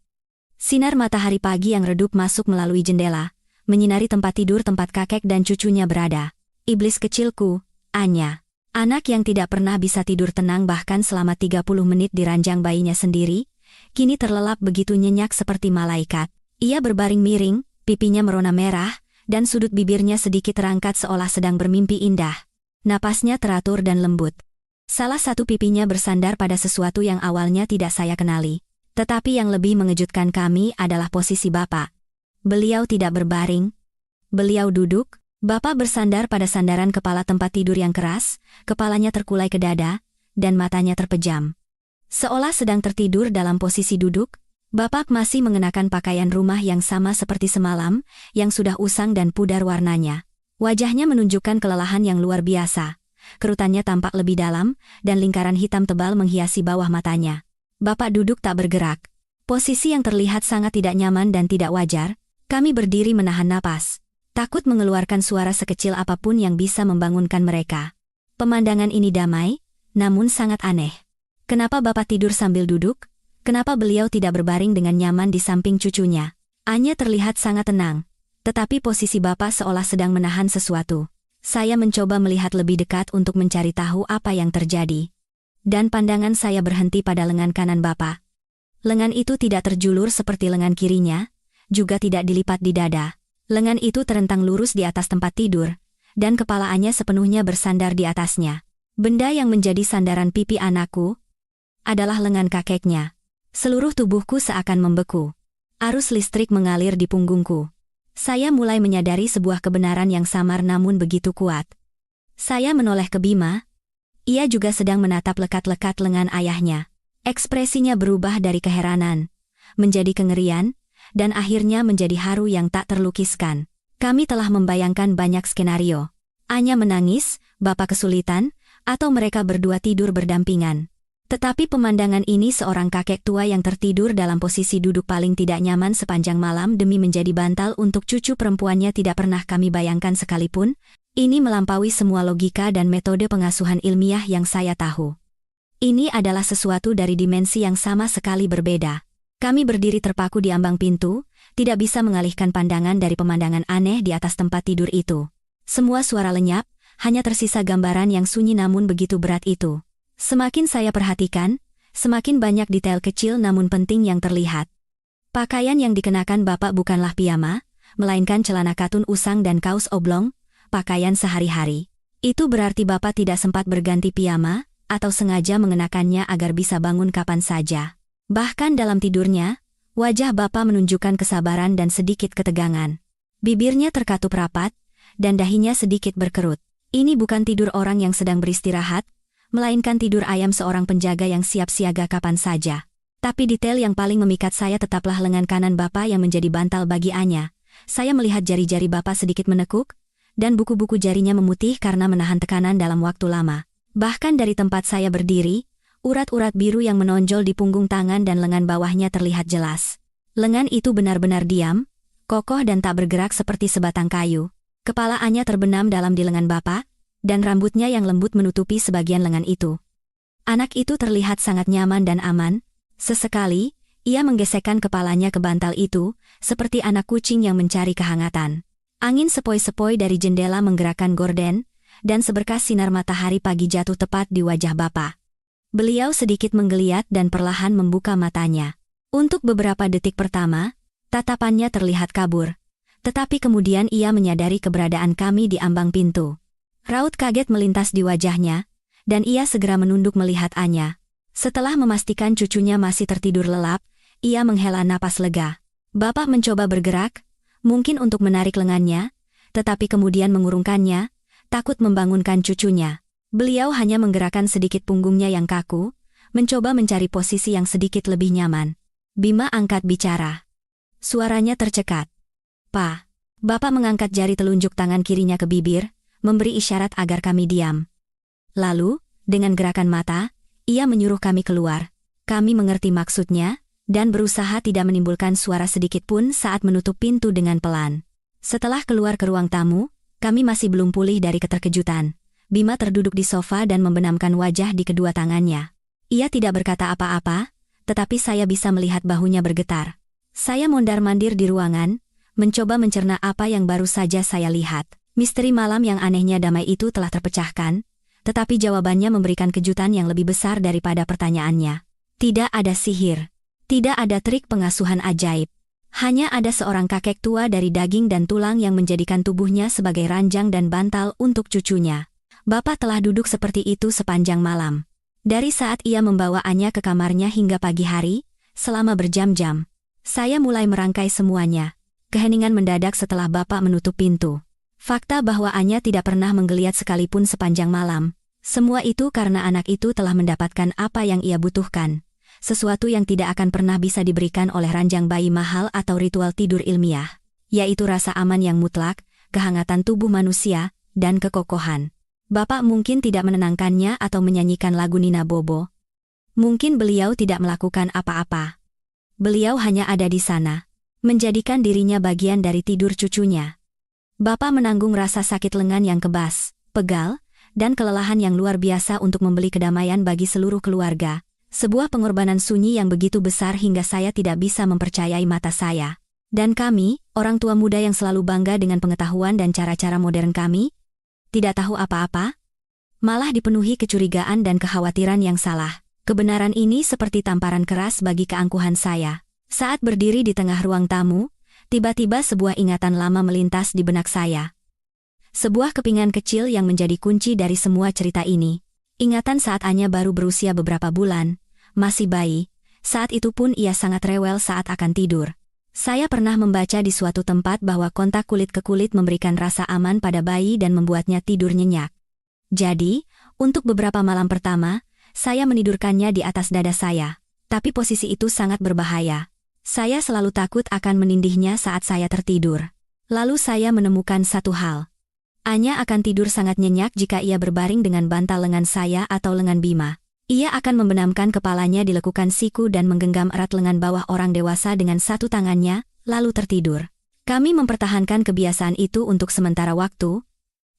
Sinar matahari pagi yang redup masuk melalui jendela, menyinari tempat tidur tempat kakek dan cucunya berada. Iblis kecilku, Anya. Anak yang tidak pernah bisa tidur tenang bahkan selama 30 menit di ranjang bayinya sendiri, kini terlelap begitu nyenyak seperti malaikat. Ia berbaring miring, pipinya merona merah, dan sudut bibirnya sedikit terangkat seolah sedang bermimpi indah. Napasnya teratur dan lembut. Salah satu pipinya bersandar pada sesuatu yang awalnya tidak saya kenali. Tetapi yang lebih mengejutkan kami adalah posisi Bapak. Beliau tidak berbaring. Beliau duduk. Bapak bersandar pada sandaran kepala tempat tidur yang keras, kepalanya terkulai ke dada, dan matanya terpejam. Seolah sedang tertidur dalam posisi duduk, Bapak masih mengenakan pakaian rumah yang sama seperti semalam, yang sudah usang dan pudar warnanya. Wajahnya menunjukkan kelelahan yang luar biasa. Kerutannya tampak lebih dalam, dan lingkaran hitam tebal menghiasi bawah matanya. Bapak duduk tak bergerak. Posisi yang terlihat sangat tidak nyaman dan tidak wajar. Kami berdiri menahan napas, takut mengeluarkan suara sekecil apapun yang bisa membangunkan mereka. Pemandangan ini damai, namun sangat aneh. Kenapa Bapak tidur sambil duduk? Kenapa beliau tidak berbaring dengan nyaman di samping cucunya? Anya terlihat sangat tenang, tetapi posisi Bapak seolah sedang menahan sesuatu. Saya mencoba melihat lebih dekat untuk mencari tahu apa yang terjadi. Dan pandangan saya berhenti pada lengan kanan Bapak. Lengan itu tidak terjulur seperti lengan kirinya, juga tidak dilipat di dada. Lengan itu terentang lurus di atas tempat tidur, dan kepala Anya sepenuhnya bersandar di atasnya. Benda yang menjadi sandaran pipi anakku adalah lengan kakeknya. Seluruh tubuhku seakan membeku. Arus listrik mengalir di punggungku. Saya mulai menyadari sebuah kebenaran yang samar namun begitu kuat. Saya menoleh ke Bima. Ia juga sedang menatap lekat-lekat lengan ayahnya. Ekspresinya berubah dari keheranan, menjadi kengerian, dan akhirnya menjadi haru yang tak terlukiskan. Kami telah membayangkan banyak skenario. Anya menangis, Bapak kesulitan, atau mereka berdua tidur berdampingan. Tetapi pemandangan ini seorang kakek tua yang tertidur dalam posisi duduk paling tidak nyaman sepanjang malam demi menjadi bantal untuk cucu perempuannya tidak pernah kami bayangkan sekalipun. Ini melampaui semua logika dan metode pengasuhan ilmiah yang saya tahu. Ini adalah sesuatu dari dimensi yang sama sekali berbeda. Kami berdiri terpaku di ambang pintu, tidak bisa mengalihkan pandangan dari pemandangan aneh di atas tempat tidur itu. Semua suara lenyap, hanya tersisa gambaran yang sunyi namun begitu berat itu. Semakin saya perhatikan, semakin banyak detail kecil namun penting yang terlihat. Pakaian yang dikenakan Bapak bukanlah piyama, melainkan celana katun usang dan kaos oblong, pakaian sehari-hari. Itu berarti Bapak tidak sempat berganti piyama, atau sengaja mengenakannya agar bisa bangun kapan saja. Bahkan dalam tidurnya, wajah Bapak menunjukkan kesabaran dan sedikit ketegangan. Bibirnya terkatup rapat, dan dahinya sedikit berkerut. Ini bukan tidur orang yang sedang beristirahat, melainkan tidur ayam seorang penjaga yang siap siaga kapan saja. Tapi detail yang paling memikat saya tetaplah lengan kanan Bapak yang menjadi bantal bagi Anya. Saya melihat jari-jari Bapak sedikit menekuk, dan buku-buku jarinya memutih karena menahan tekanan dalam waktu lama. Bahkan dari tempat saya berdiri, urat-urat biru yang menonjol di punggung tangan dan lengan bawahnya terlihat jelas. Lengan itu benar-benar diam, kokoh dan tak bergerak seperti sebatang kayu. Kepala Anya terbenam dalam di lengan Bapak, dan rambutnya yang lembut menutupi sebagian lengan itu. Anak itu terlihat sangat nyaman dan aman. Sesekali, ia menggesekkan kepalanya ke bantal itu, seperti anak kucing yang mencari kehangatan. Angin sepoi-sepoi dari jendela menggerakkan gorden, dan seberkas sinar matahari pagi jatuh tepat di wajah Bapak. Beliau sedikit menggeliat dan perlahan membuka matanya. Untuk beberapa detik pertama, tatapannya terlihat kabur. Tetapi kemudian ia menyadari keberadaan kami di ambang pintu. Raut kaget melintas di wajahnya, dan ia segera menunduk melihat Anya. Setelah memastikan cucunya masih tertidur lelap, ia menghela napas lega. Bapak mencoba bergerak, mungkin untuk menarik lengannya, tetapi kemudian mengurungkannya, takut membangunkan cucunya. Beliau hanya menggerakkan sedikit punggungnya yang kaku, mencoba mencari posisi yang sedikit lebih nyaman. Bima angkat bicara. Suaranya tercekat. "Pa." Bapak mengangkat jari telunjuk tangan kirinya ke bibir, memberi isyarat agar kami diam. Lalu, dengan gerakan mata, ia menyuruh kami keluar. Kami mengerti maksudnya, dan berusaha tidak menimbulkan suara sedikit pun saat menutup pintu dengan pelan. Setelah keluar ke ruang tamu, kami masih belum pulih dari keterkejutan. Bima terduduk di sofa dan membenamkan wajah di kedua tangannya. Ia tidak berkata apa-apa, tetapi saya bisa melihat bahunya bergetar. Saya mondar-mandir di ruangan, mencoba mencerna apa yang baru saja saya lihat. Misteri malam yang anehnya damai itu telah terpecahkan, tetapi jawabannya memberikan kejutan yang lebih besar daripada pertanyaannya. Tidak ada sihir. Tidak ada trik pengasuhan ajaib. Hanya ada seorang kakek tua dari daging dan tulang yang menjadikan tubuhnya sebagai ranjang dan bantal untuk cucunya. Bapak telah duduk seperti itu sepanjang malam. Dari saat ia membawa Anya ke kamarnya hingga pagi hari, selama berjam-jam. Saya mulai merangkai semuanya. Keheningan mendadak setelah Bapak menutup pintu. Fakta bahwa Anya tidak pernah menggeliat sekalipun sepanjang malam. Semua itu karena anak itu telah mendapatkan apa yang ia butuhkan. Sesuatu yang tidak akan pernah bisa diberikan oleh ranjang bayi mahal atau ritual tidur ilmiah. Yaitu rasa aman yang mutlak, kehangatan tubuh manusia, dan kekokohan. Bapak mungkin tidak menenangkannya atau menyanyikan lagu Nina Bobo. Mungkin beliau tidak melakukan apa-apa. Beliau hanya ada di sana, menjadikan dirinya bagian dari tidur cucunya. Bapak menanggung rasa sakit lengan yang kebas, pegal, dan kelelahan yang luar biasa untuk membeli kedamaian bagi seluruh keluarga. Sebuah pengorbanan sunyi yang begitu besar hingga saya tidak bisa mempercayai mata saya. Dan kami, orang tua muda yang selalu bangga dengan pengetahuan dan cara-cara modern kami, tidak tahu apa-apa, malah dipenuhi kecurigaan dan kekhawatiran yang salah. Kebenaran ini seperti tamparan keras bagi keangkuhan saya. Saat berdiri di tengah ruang tamu, tiba-tiba sebuah ingatan lama melintas di benak saya. Sebuah kepingan kecil yang menjadi kunci dari semua cerita ini. Ingatan saat Anya baru berusia beberapa bulan, masih bayi, saat itu pun ia sangat rewel saat akan tidur. Saya pernah membaca di suatu tempat bahwa kontak kulit ke kulit memberikan rasa aman pada bayi dan membuatnya tidur nyenyak. Jadi, untuk beberapa malam pertama, saya menidurkannya di atas dada saya. Tapi posisi itu sangat berbahaya. Saya selalu takut akan menindihnya saat saya tertidur. Lalu saya menemukan satu hal. Anya akan tidur sangat nyenyak jika ia berbaring dengan bantal lengan saya atau lengan Bima. Ia akan membenamkan kepalanya di lekukan siku dan menggenggam erat lengan bawah orang dewasa dengan satu tangannya, lalu tertidur. Kami mempertahankan kebiasaan itu untuk sementara waktu,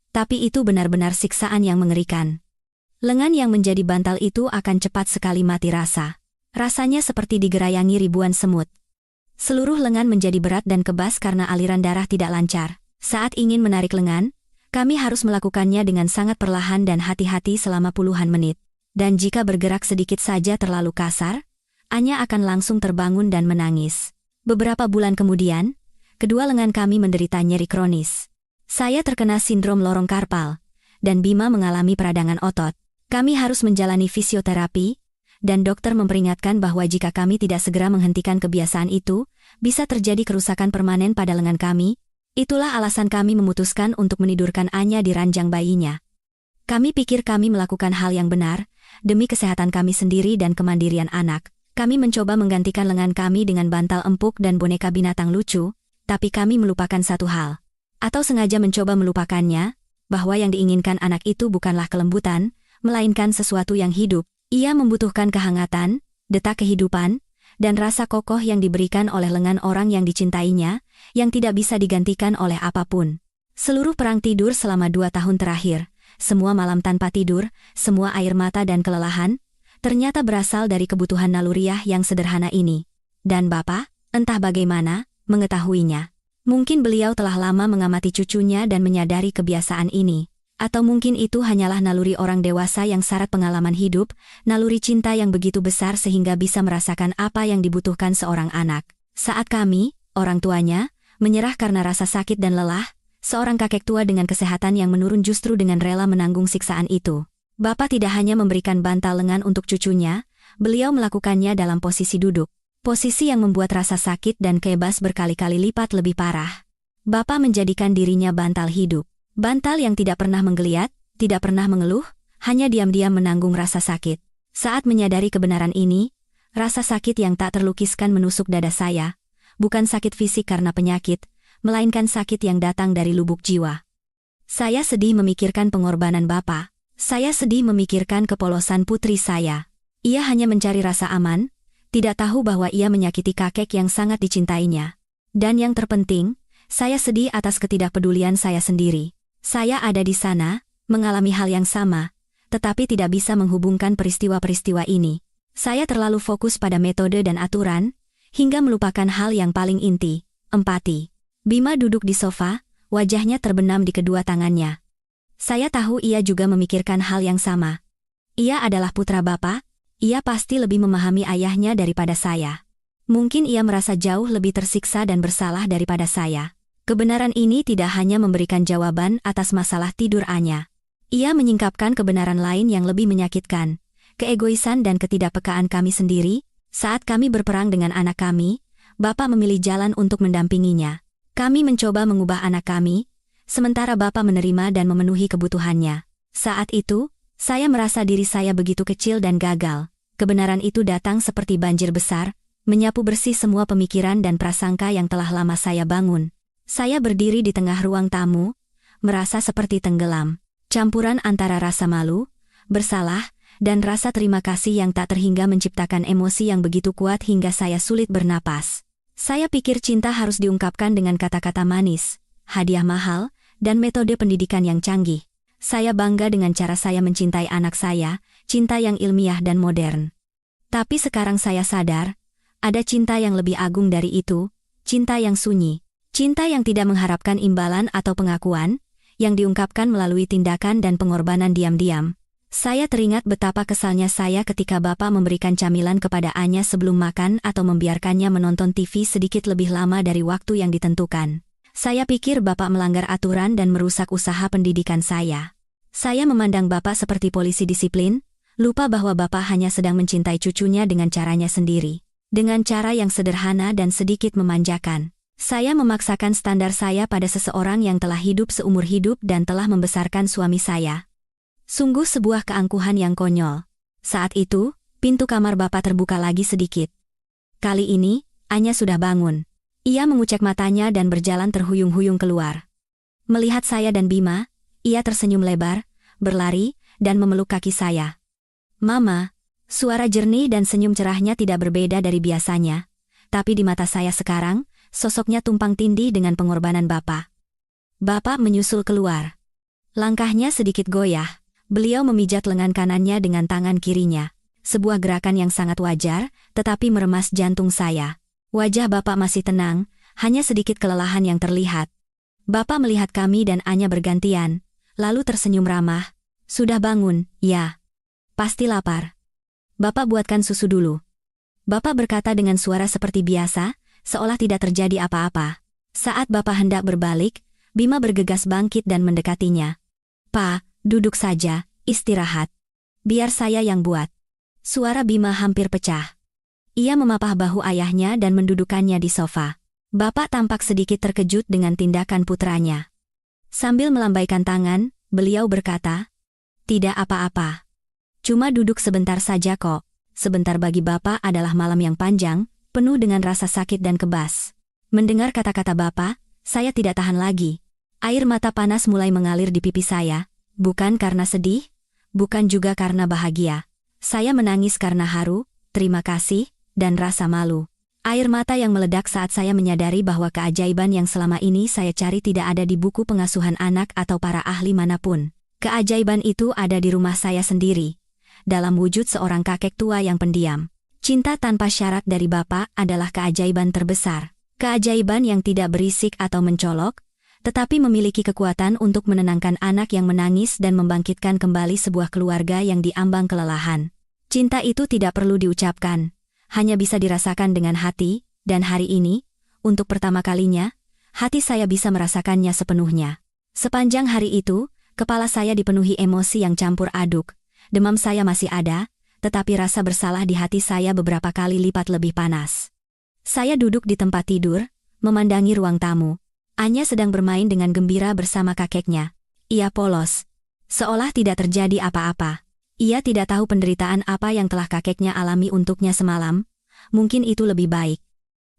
tapi itu benar-benar siksaan yang mengerikan. Lengan yang menjadi bantal itu akan cepat sekali mati rasa. Rasanya seperti digerayangi ribuan semut. Seluruh lengan menjadi berat dan kebas karena aliran darah tidak lancar. Saat ingin menarik lengan, kami harus melakukannya dengan sangat perlahan dan hati-hati selama puluhan menit. Dan jika bergerak sedikit saja terlalu kasar, Anya akan langsung terbangun dan menangis. Beberapa bulan kemudian, kedua lengan kami menderita nyeri kronis. Saya terkena sindrom lorong karpal, dan Bima mengalami peradangan otot. Kami harus menjalani fisioterapi, dan dokter memperingatkan bahwa jika kami tidak segera menghentikan kebiasaan itu, bisa terjadi kerusakan permanen pada lengan kami, Itulah alasan kami memutuskan untuk menidurkan Anya di ranjang bayinya. Kami pikir kami melakukan hal yang benar, demi kesehatan kami sendiri dan kemandirian anak. Kami mencoba menggantikan lengan kami dengan bantal empuk dan boneka binatang lucu, tapi kami melupakan satu hal. Atau sengaja mencoba melupakannya, bahwa yang diinginkan anak itu bukanlah kelembutan, melainkan sesuatu yang hidup. Ia membutuhkan kehangatan, detak kehidupan, dan rasa kokoh yang diberikan oleh lengan orang yang dicintainya, yang tidak bisa digantikan oleh apapun. Seluruh perang tidur selama 2 tahun terakhir, semua malam tanpa tidur, semua air mata dan kelelahan, ternyata berasal dari kebutuhan naluriah yang sederhana ini. Dan Bapak, entah bagaimana, mengetahuinya. Mungkin beliau telah lama mengamati cucunya dan menyadari kebiasaan ini. Atau mungkin itu hanyalah naluri orang dewasa yang syarat pengalaman hidup, naluri cinta yang begitu besar sehingga bisa merasakan apa yang dibutuhkan seorang anak. Saat kami, orang tuanya, menyerah karena rasa sakit dan lelah, seorang kakek tua dengan kesehatan yang menurun justru dengan rela menanggung siksaan itu. Bapak tidak hanya memberikan bantal lengan untuk cucunya, beliau melakukannya dalam posisi duduk. Posisi yang membuat rasa sakit dan kebas berkali-kali lipat lebih parah. Bapak menjadikan dirinya bantal hidup. Bantal yang tidak pernah menggeliat, tidak pernah mengeluh, hanya diam-diam menanggung rasa sakit. Saat menyadari kebenaran ini, rasa sakit yang tak terlukiskan menusuk dada saya. Bukan sakit fisik karena penyakit, melainkan sakit yang datang dari lubuk jiwa. Saya sedih memikirkan pengorbanan Bapak. Saya sedih memikirkan kepolosan putri saya. Ia hanya mencari rasa aman, tidak tahu bahwa ia menyakiti kakek yang sangat dicintainya. Dan yang terpenting, saya sedih atas ketidakpedulian saya sendiri. Saya ada di sana, mengalami hal yang sama, tetapi tidak bisa menghubungkan peristiwa-peristiwa ini. Saya terlalu fokus pada metode dan aturan, hingga melupakan hal yang paling inti, empati. Bima duduk di sofa, wajahnya terbenam di kedua tangannya. Saya tahu ia juga memikirkan hal yang sama. Ia adalah putra Bapak, ia pasti lebih memahami ayahnya daripada saya. Mungkin ia merasa jauh lebih tersiksa dan bersalah daripada saya. Kebenaran ini tidak hanya memberikan jawaban atas masalah tidur Anya. Ia menyingkapkan kebenaran lain yang lebih menyakitkan, keegoisan dan ketidakpekaan kami sendiri. Saat kami berperang dengan anak kami, Bapak memilih jalan untuk mendampinginya. Kami mencoba mengubah anak kami, sementara Bapak menerima dan memenuhi kebutuhannya. Saat itu, saya merasa diri saya begitu kecil dan gagal. Kebenaran itu datang seperti banjir besar, menyapu bersih semua pemikiran dan prasangka yang telah lama saya bangun. Saya berdiri di tengah ruang tamu, merasa seperti tenggelam. Campuran antara rasa malu, bersalah, dan rasa terima kasih yang tak terhingga menciptakan emosi yang begitu kuat hingga saya sulit bernapas. Saya pikir cinta harus diungkapkan dengan kata-kata manis, hadiah mahal, dan metode pendidikan yang canggih. Saya bangga dengan cara saya mencintai anak saya, cinta yang ilmiah dan modern. Tapi sekarang saya sadar, ada cinta yang lebih agung dari itu, cinta yang sunyi. Cinta yang tidak mengharapkan imbalan atau pengakuan, yang diungkapkan melalui tindakan dan pengorbanan diam-diam. Saya teringat betapa kesalnya saya ketika Bapak memberikan camilan kepada Anya sebelum makan atau membiarkannya menonton TV sedikit lebih lama dari waktu yang ditentukan. Saya pikir Bapak melanggar aturan dan merusak usaha pendidikan saya. Saya memandang Bapak seperti polisi disiplin, lupa bahwa Bapak hanya sedang mencintai cucunya dengan caranya sendiri. Dengan cara yang sederhana dan sedikit memanjakan. Saya memaksakan standar saya pada seseorang yang telah hidup seumur hidup dan telah membesarkan suami saya. Sungguh sebuah keangkuhan yang konyol. Saat itu, pintu kamar Bapak terbuka lagi sedikit. Kali ini, Anya sudah bangun. Ia mengucek matanya dan berjalan terhuyung-huyung keluar. Melihat saya dan Bima, ia tersenyum lebar, berlari, dan memeluk kaki saya. Mama, suara jernih dan senyum cerahnya tidak berbeda dari biasanya. Tapi di mata saya sekarang, sosoknya tumpang tindih dengan pengorbanan Bapak. Bapak menyusul keluar. Langkahnya sedikit goyah. Beliau memijat lengan kanannya dengan tangan kirinya. Sebuah gerakan yang sangat wajar, tetapi meremas jantung saya. Wajah Bapak masih tenang, hanya sedikit kelelahan yang terlihat. Bapak melihat kami dan Anya bergantian, lalu tersenyum ramah. Sudah bangun, ya? Pasti lapar. Bapak buatkan susu dulu. Bapak berkata dengan suara seperti biasa, seolah tidak terjadi apa-apa. Saat Bapak hendak berbalik, Bima bergegas bangkit dan mendekatinya. "Pa, duduk saja, istirahat. Biar saya yang buat." Suara Bima hampir pecah. Ia memapah bahu ayahnya dan mendudukkannya di sofa. Bapak tampak sedikit terkejut dengan tindakan putranya. Sambil melambaikan tangan, beliau berkata, "Tidak apa-apa. Cuma duduk sebentar saja kok. Sebentar bagi Bapak adalah malam yang panjang, penuh dengan rasa sakit dan kebas." Mendengar kata-kata Bapak, saya tidak tahan lagi. Air mata panas mulai mengalir di pipi saya, bukan karena sedih, bukan juga karena bahagia. Saya menangis karena haru, terima kasih, dan rasa malu. Air mata yang meledak saat saya menyadari bahwa keajaiban yang selama ini saya cari tidak ada di buku pengasuhan anak atau para ahli manapun. Keajaiban itu ada di rumah saya sendiri, dalam wujud seorang kakek tua yang pendiam. Cinta tanpa syarat dari Bapak adalah keajaiban terbesar. Keajaiban yang tidak berisik atau mencolok, tetapi memiliki kekuatan untuk menenangkan anak yang menangis dan membangkitkan kembali sebuah keluarga yang diambang kelelahan. Cinta itu tidak perlu diucapkan, hanya bisa dirasakan dengan hati, dan hari ini, untuk pertama kalinya, hati saya bisa merasakannya sepenuhnya. Sepanjang hari itu, kepala saya dipenuhi emosi yang campur aduk, demam saya masih ada, tetapi rasa bersalah di hati saya beberapa kali lipat lebih panas. Saya duduk di tempat tidur, memandangi ruang tamu. Anya sedang bermain dengan gembira bersama kakeknya. Ia polos, seolah tidak terjadi apa-apa. Ia tidak tahu penderitaan apa yang telah kakeknya alami untuknya semalam, mungkin itu lebih baik.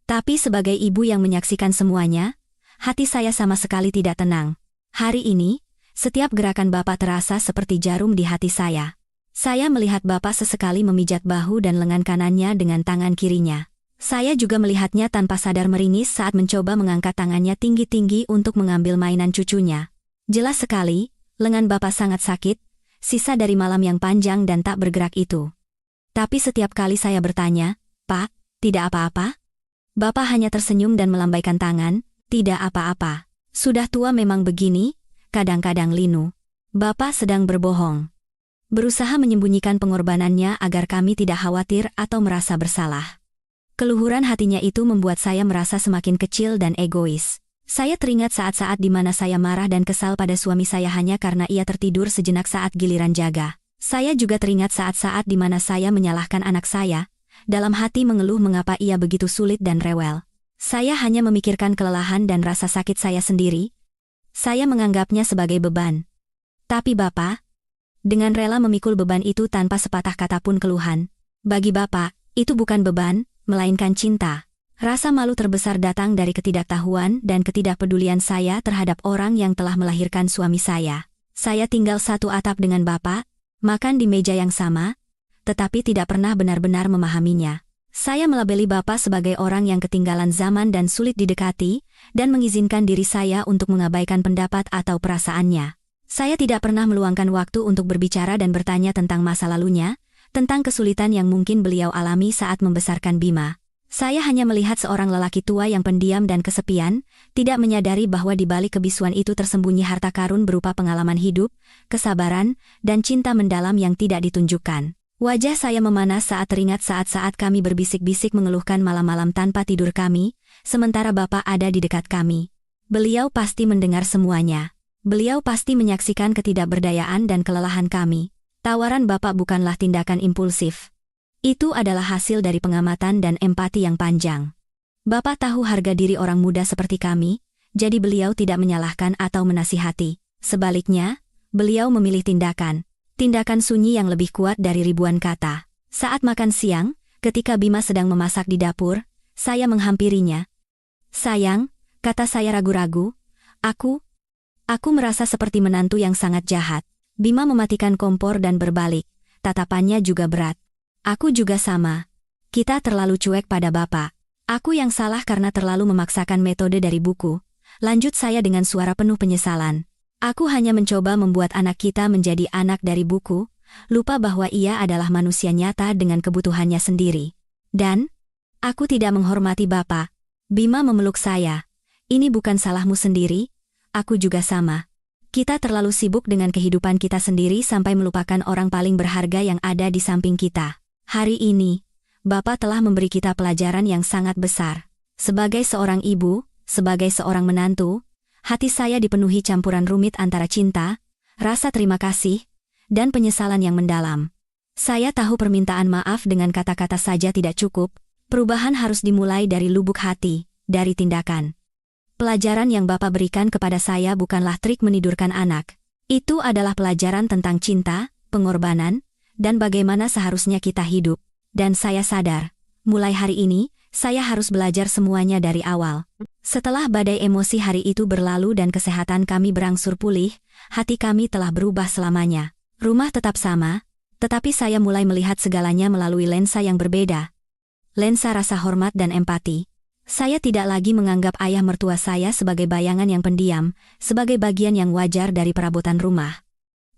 Tapi sebagai ibu yang menyaksikan semuanya, hati saya sama sekali tidak tenang. Hari ini, setiap gerakan Bapak terasa seperti jarum di hati saya. Saya melihat Bapak sesekali memijat bahu dan lengan kanannya dengan tangan kirinya. Saya juga melihatnya tanpa sadar meringis saat mencoba mengangkat tangannya tinggi-tinggi untuk mengambil mainan cucunya. Jelas sekali, lengan Bapak sangat sakit, sisa dari malam yang panjang dan tak bergerak itu. Tapi setiap kali saya bertanya, "Pak, tidak apa-apa?" Bapak hanya tersenyum dan melambaikan tangan, "Tidak apa-apa. Sudah tua memang begini, kadang-kadang linu." Bapak sedang berbohong. Berusaha menyembunyikan pengorbanannya agar kami tidak khawatir atau merasa bersalah. Keluhuran hatinya itu membuat saya merasa semakin kecil dan egois. Saya teringat saat-saat di mana saya marah dan kesal pada suami saya hanya karena ia tertidur sejenak saat giliran jaga. Saya juga teringat saat-saat di mana saya menyalahkan anak saya, dalam hati mengeluh mengapa ia begitu sulit dan rewel. Saya hanya memikirkan kelelahan dan rasa sakit saya sendiri. Saya menganggapnya sebagai beban. Tapi Bapak, dengan rela memikul beban itu tanpa sepatah kata pun keluhan. Bagi Bapak, itu bukan beban, melainkan cinta. Rasa malu terbesar datang dari ketidaktahuan dan ketidakpedulian saya terhadap orang yang telah melahirkan suami saya. Saya tinggal satu atap dengan Bapak, makan di meja yang sama, tetapi tidak pernah benar-benar memahaminya. Saya melabeli Bapak sebagai orang yang ketinggalan zaman dan sulit didekati, dan mengizinkan diri saya untuk mengabaikan pendapat atau perasaannya. Saya tidak pernah meluangkan waktu untuk berbicara dan bertanya tentang masa lalunya, tentang kesulitan yang mungkin beliau alami saat membesarkan Bima. Saya hanya melihat seorang lelaki tua yang pendiam dan kesepian, tidak menyadari bahwa di balik kebisuan itu tersembunyi harta karun berupa pengalaman hidup, kesabaran, dan cinta mendalam yang tidak ditunjukkan. Wajah saya memanas saat teringat saat-saat kami berbisik-bisik mengeluhkan malam-malam tanpa tidur kami, sementara Bapak ada di dekat kami. Beliau pasti mendengar semuanya. Beliau pasti menyaksikan ketidakberdayaan dan kelelahan kami. Tawaran Bapak bukanlah tindakan impulsif. Itu adalah hasil dari pengamatan dan empati yang panjang. Bapak tahu harga diri orang muda seperti kami, jadi beliau tidak menyalahkan atau menasihati. Sebaliknya, beliau memilih tindakan sunyi yang lebih kuat dari ribuan kata. Saat makan siang, ketika Bima sedang memasak di dapur, saya menghampirinya. "Sayang," kata saya ragu-ragu, aku merasa seperti menantu yang sangat jahat." Bima mematikan kompor dan berbalik, tatapannya juga berat. "Aku juga sama. Kita terlalu cuek pada Bapak. Aku yang salah karena terlalu memaksakan metode dari buku," lanjut saya dengan suara penuh penyesalan. "Aku hanya mencoba membuat anak kita menjadi anak dari buku, lupa bahwa ia adalah manusia nyata dengan kebutuhannya sendiri. Dan, aku tidak menghormati Bapak." Bima memeluk saya. "Ini bukan salahmu sendiri, aku juga sama. Kita terlalu sibuk dengan kehidupan kita sendiri sampai melupakan orang paling berharga yang ada di samping kita. Hari ini, Bapak telah memberi kita pelajaran yang sangat besar. Sebagai seorang ibu, sebagai seorang menantu, hati saya dipenuhi campuran rumit antara cinta, rasa terima kasih, dan penyesalan yang mendalam. Saya tahu permintaan maaf dengan kata-kata saja tidak cukup, perubahan harus dimulai dari lubuk hati. dari tindakan. Pelajaran yang Bapak berikan kepada saya bukanlah trik menidurkan anak. Itu adalah pelajaran tentang cinta, pengorbanan, dan bagaimana seharusnya kita hidup. Dan saya sadar, mulai hari ini, saya harus belajar semuanya dari awal. Setelah badai emosi hari itu berlalu dan kesehatan kami berangsur pulih, hati kami telah berubah selamanya. Rumah tetap sama, tetapi saya mulai melihat segalanya melalui lensa yang berbeda. Lensa rasa hormat dan empati. Saya tidak lagi menganggap ayah mertua saya sebagai bayangan yang pendiam, sebagai bagian yang wajar dari perabotan rumah.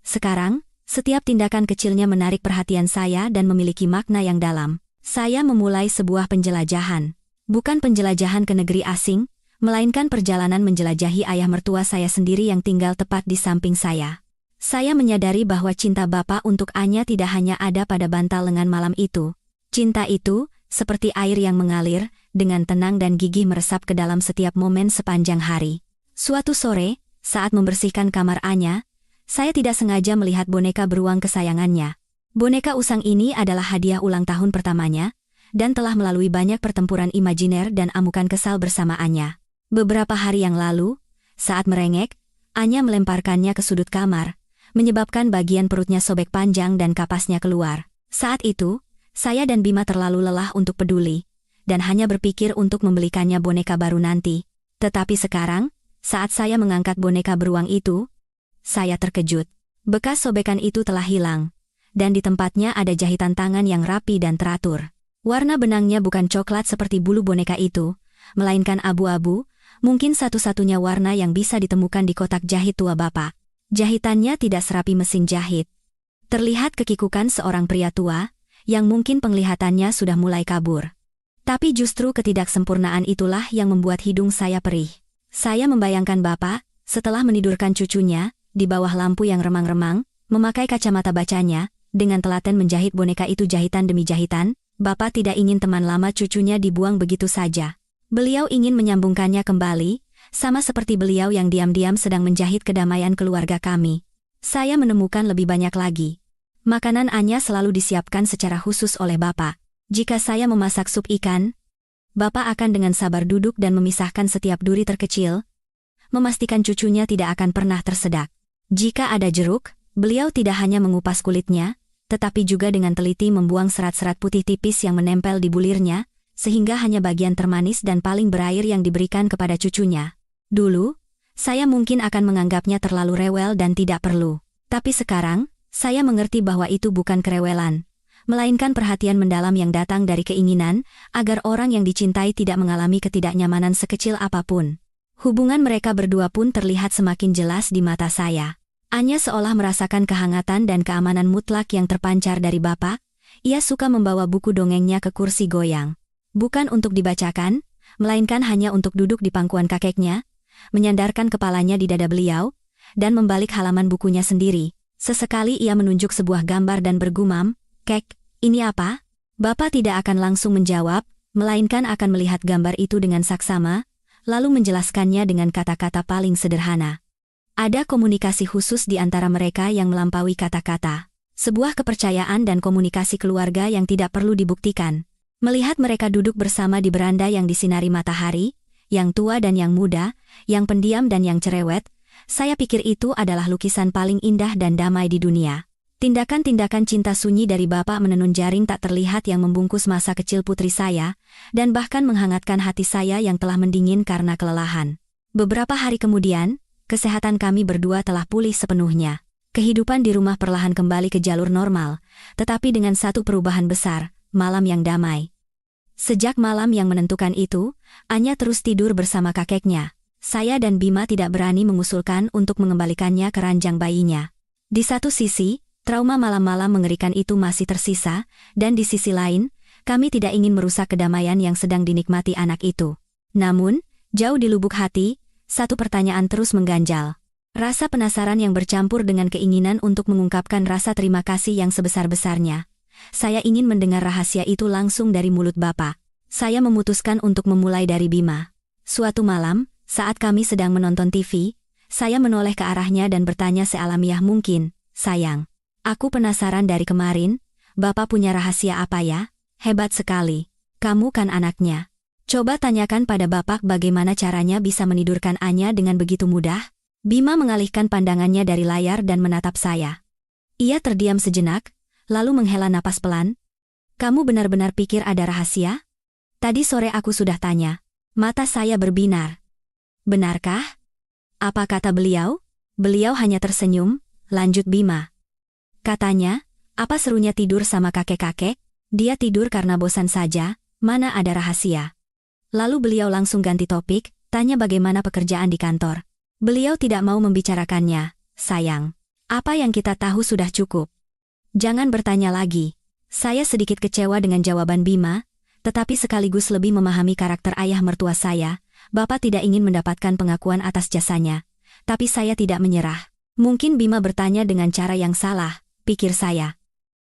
Sekarang, setiap tindakan kecilnya menarik perhatian saya dan memiliki makna yang dalam. Saya memulai sebuah penjelajahan. Bukan penjelajahan ke negeri asing, melainkan perjalanan menjelajahi ayah mertua saya sendiri yang tinggal tepat di samping saya. Saya menyadari bahwa cinta Bapak untuk Anya tidak hanya ada pada bantal lengan malam itu. Cinta itu, seperti air yang mengalir, dengan tenang dan gigih meresap ke dalam setiap momen sepanjang hari. Suatu sore, saat membersihkan kamar Anya, saya tidak sengaja melihat boneka beruang kesayangannya. Boneka usang ini adalah hadiah ulang tahun pertamanya, dan telah melalui banyak pertempuran imajiner dan amukan kesal bersama Anya. Beberapa hari yang lalu, saat merengek, Anya melemparkannya ke sudut kamar, menyebabkan bagian perutnya sobek panjang dan kapasnya keluar. Saat itu, saya dan Bima terlalu lelah untuk peduli, dan hanya berpikir untuk membelikannya boneka baru nanti. Tetapi sekarang, saat saya mengangkat boneka beruang itu, saya terkejut. Bekas sobekan itu telah hilang, dan di tempatnya ada jahitan tangan yang rapi dan teratur. Warna benangnya bukan coklat seperti bulu boneka itu, melainkan abu-abu, mungkin satu-satunya warna yang bisa ditemukan di kotak jahit tua Bapak. Jahitannya tidak serapi mesin jahit. Terlihat kekikukan seorang pria tua, yang mungkin penglihatannya sudah mulai kabur. Tapi justru ketidaksempurnaan itulah yang membuat hidung saya perih. Saya membayangkan Bapak, setelah menidurkan cucunya, di bawah lampu yang remang-remang, memakai kacamata bacanya, dengan telaten menjahit boneka itu jahitan demi jahitan. Bapak tidak ingin teman lama cucunya dibuang begitu saja. Beliau ingin menyambungkannya kembali, sama seperti beliau yang diam-diam sedang menjahit kedamaian keluarga kami. Saya menemukan lebih banyak lagi. Makanan Anya selalu disiapkan secara khusus oleh Bapak. Jika saya memasak sup ikan, Bapak akan dengan sabar duduk dan memisahkan setiap duri terkecil, memastikan cucunya tidak akan pernah tersedak. Jika ada jeruk, beliau tidak hanya mengupas kulitnya, tetapi juga dengan teliti membuang serat-serat putih tipis yang menempel di bulirnya, sehingga hanya bagian termanis dan paling berair yang diberikan kepada cucunya. Dulu, saya mungkin akan menganggapnya terlalu rewel dan tidak perlu. Tapi sekarang, saya mengerti bahwa itu bukan kerewelan, melainkan perhatian mendalam yang datang dari keinginan agar orang yang dicintai tidak mengalami ketidaknyamanan sekecil apapun. Hubungan mereka berdua pun terlihat semakin jelas di mata saya. Anya seolah merasakan kehangatan dan keamanan mutlak yang terpancar dari Bapak. Ia suka membawa buku dongengnya ke kursi goyang. Bukan untuk dibacakan, melainkan hanya untuk duduk di pangkuan kakeknya, menyandarkan kepalanya di dada beliau, dan membalik halaman bukunya sendiri. Sesekali ia menunjuk sebuah gambar dan bergumam, "Kek, ini apa?" Bapak tidak akan langsung menjawab, melainkan akan melihat gambar itu dengan saksama, lalu menjelaskannya dengan kata-kata paling sederhana. Ada komunikasi khusus di antara mereka yang melampaui kata-kata. Sebuah kepercayaan dan komunikasi keluarga yang tidak perlu dibuktikan. Melihat mereka duduk bersama di beranda yang disinari matahari, yang tua dan yang muda, yang pendiam dan yang cerewet, saya pikir itu adalah lukisan paling indah dan damai di dunia. Tindakan-tindakan cinta sunyi dari Bapak menenun jaring tak terlihat yang membungkus masa kecil putri saya, dan bahkan menghangatkan hati saya yang telah mendingin karena kelelahan. Beberapa hari kemudian, kesehatan kami berdua telah pulih sepenuhnya. Kehidupan di rumah perlahan kembali ke jalur normal, tetapi dengan satu perubahan besar, malam yang damai. Sejak malam yang menentukan itu, Anya terus tidur bersama kakeknya. Saya dan Bima tidak berani mengusulkan untuk mengembalikannya ke ranjang bayinya. Di satu sisi, trauma malam-malam mengerikan itu masih tersisa, dan di sisi lain, kami tidak ingin merusak kedamaian yang sedang dinikmati anak itu. Namun, jauh di lubuk hati, satu pertanyaan terus mengganjal. Rasa penasaran yang bercampur dengan keinginan untuk mengungkapkan rasa terima kasih yang sebesar-besarnya. Saya ingin mendengar rahasia itu langsung dari mulut Bapak. Saya memutuskan untuk memulai dari Bima. Suatu malam, saat kami sedang menonton TV, saya menoleh ke arahnya dan bertanya sealamiah mungkin, "Sayang, aku penasaran dari kemarin, Bapak punya rahasia apa ya? Hebat sekali. Kamu kan anaknya. Coba tanyakan pada Bapak bagaimana caranya bisa menidurkan Anya dengan begitu mudah. Bima mengalihkan pandangannya dari layar dan menatap saya. Ia terdiam sejenak, lalu menghela napas pelan. Kamu benar-benar pikir ada rahasia? Tadi sore aku sudah tanya. Mata saya berbinar. Benarkah? Apa kata beliau? Beliau hanya tersenyum, lanjut Bima. Katanya, apa serunya tidur sama kakek-kakek? Dia tidur karena bosan saja, mana ada rahasia. Lalu beliau langsung ganti topik, tanya bagaimana pekerjaan di kantor. Beliau tidak mau membicarakannya, sayang. Apa yang kita tahu sudah cukup. Jangan bertanya lagi. Saya sedikit kecewa dengan jawaban Bima, tetapi sekaligus lebih memahami karakter ayah mertua saya. Bapak tidak ingin mendapatkan pengakuan atas jasanya. Tapi saya tidak menyerah. Mungkin Bima bertanya dengan cara yang salah, pikir saya.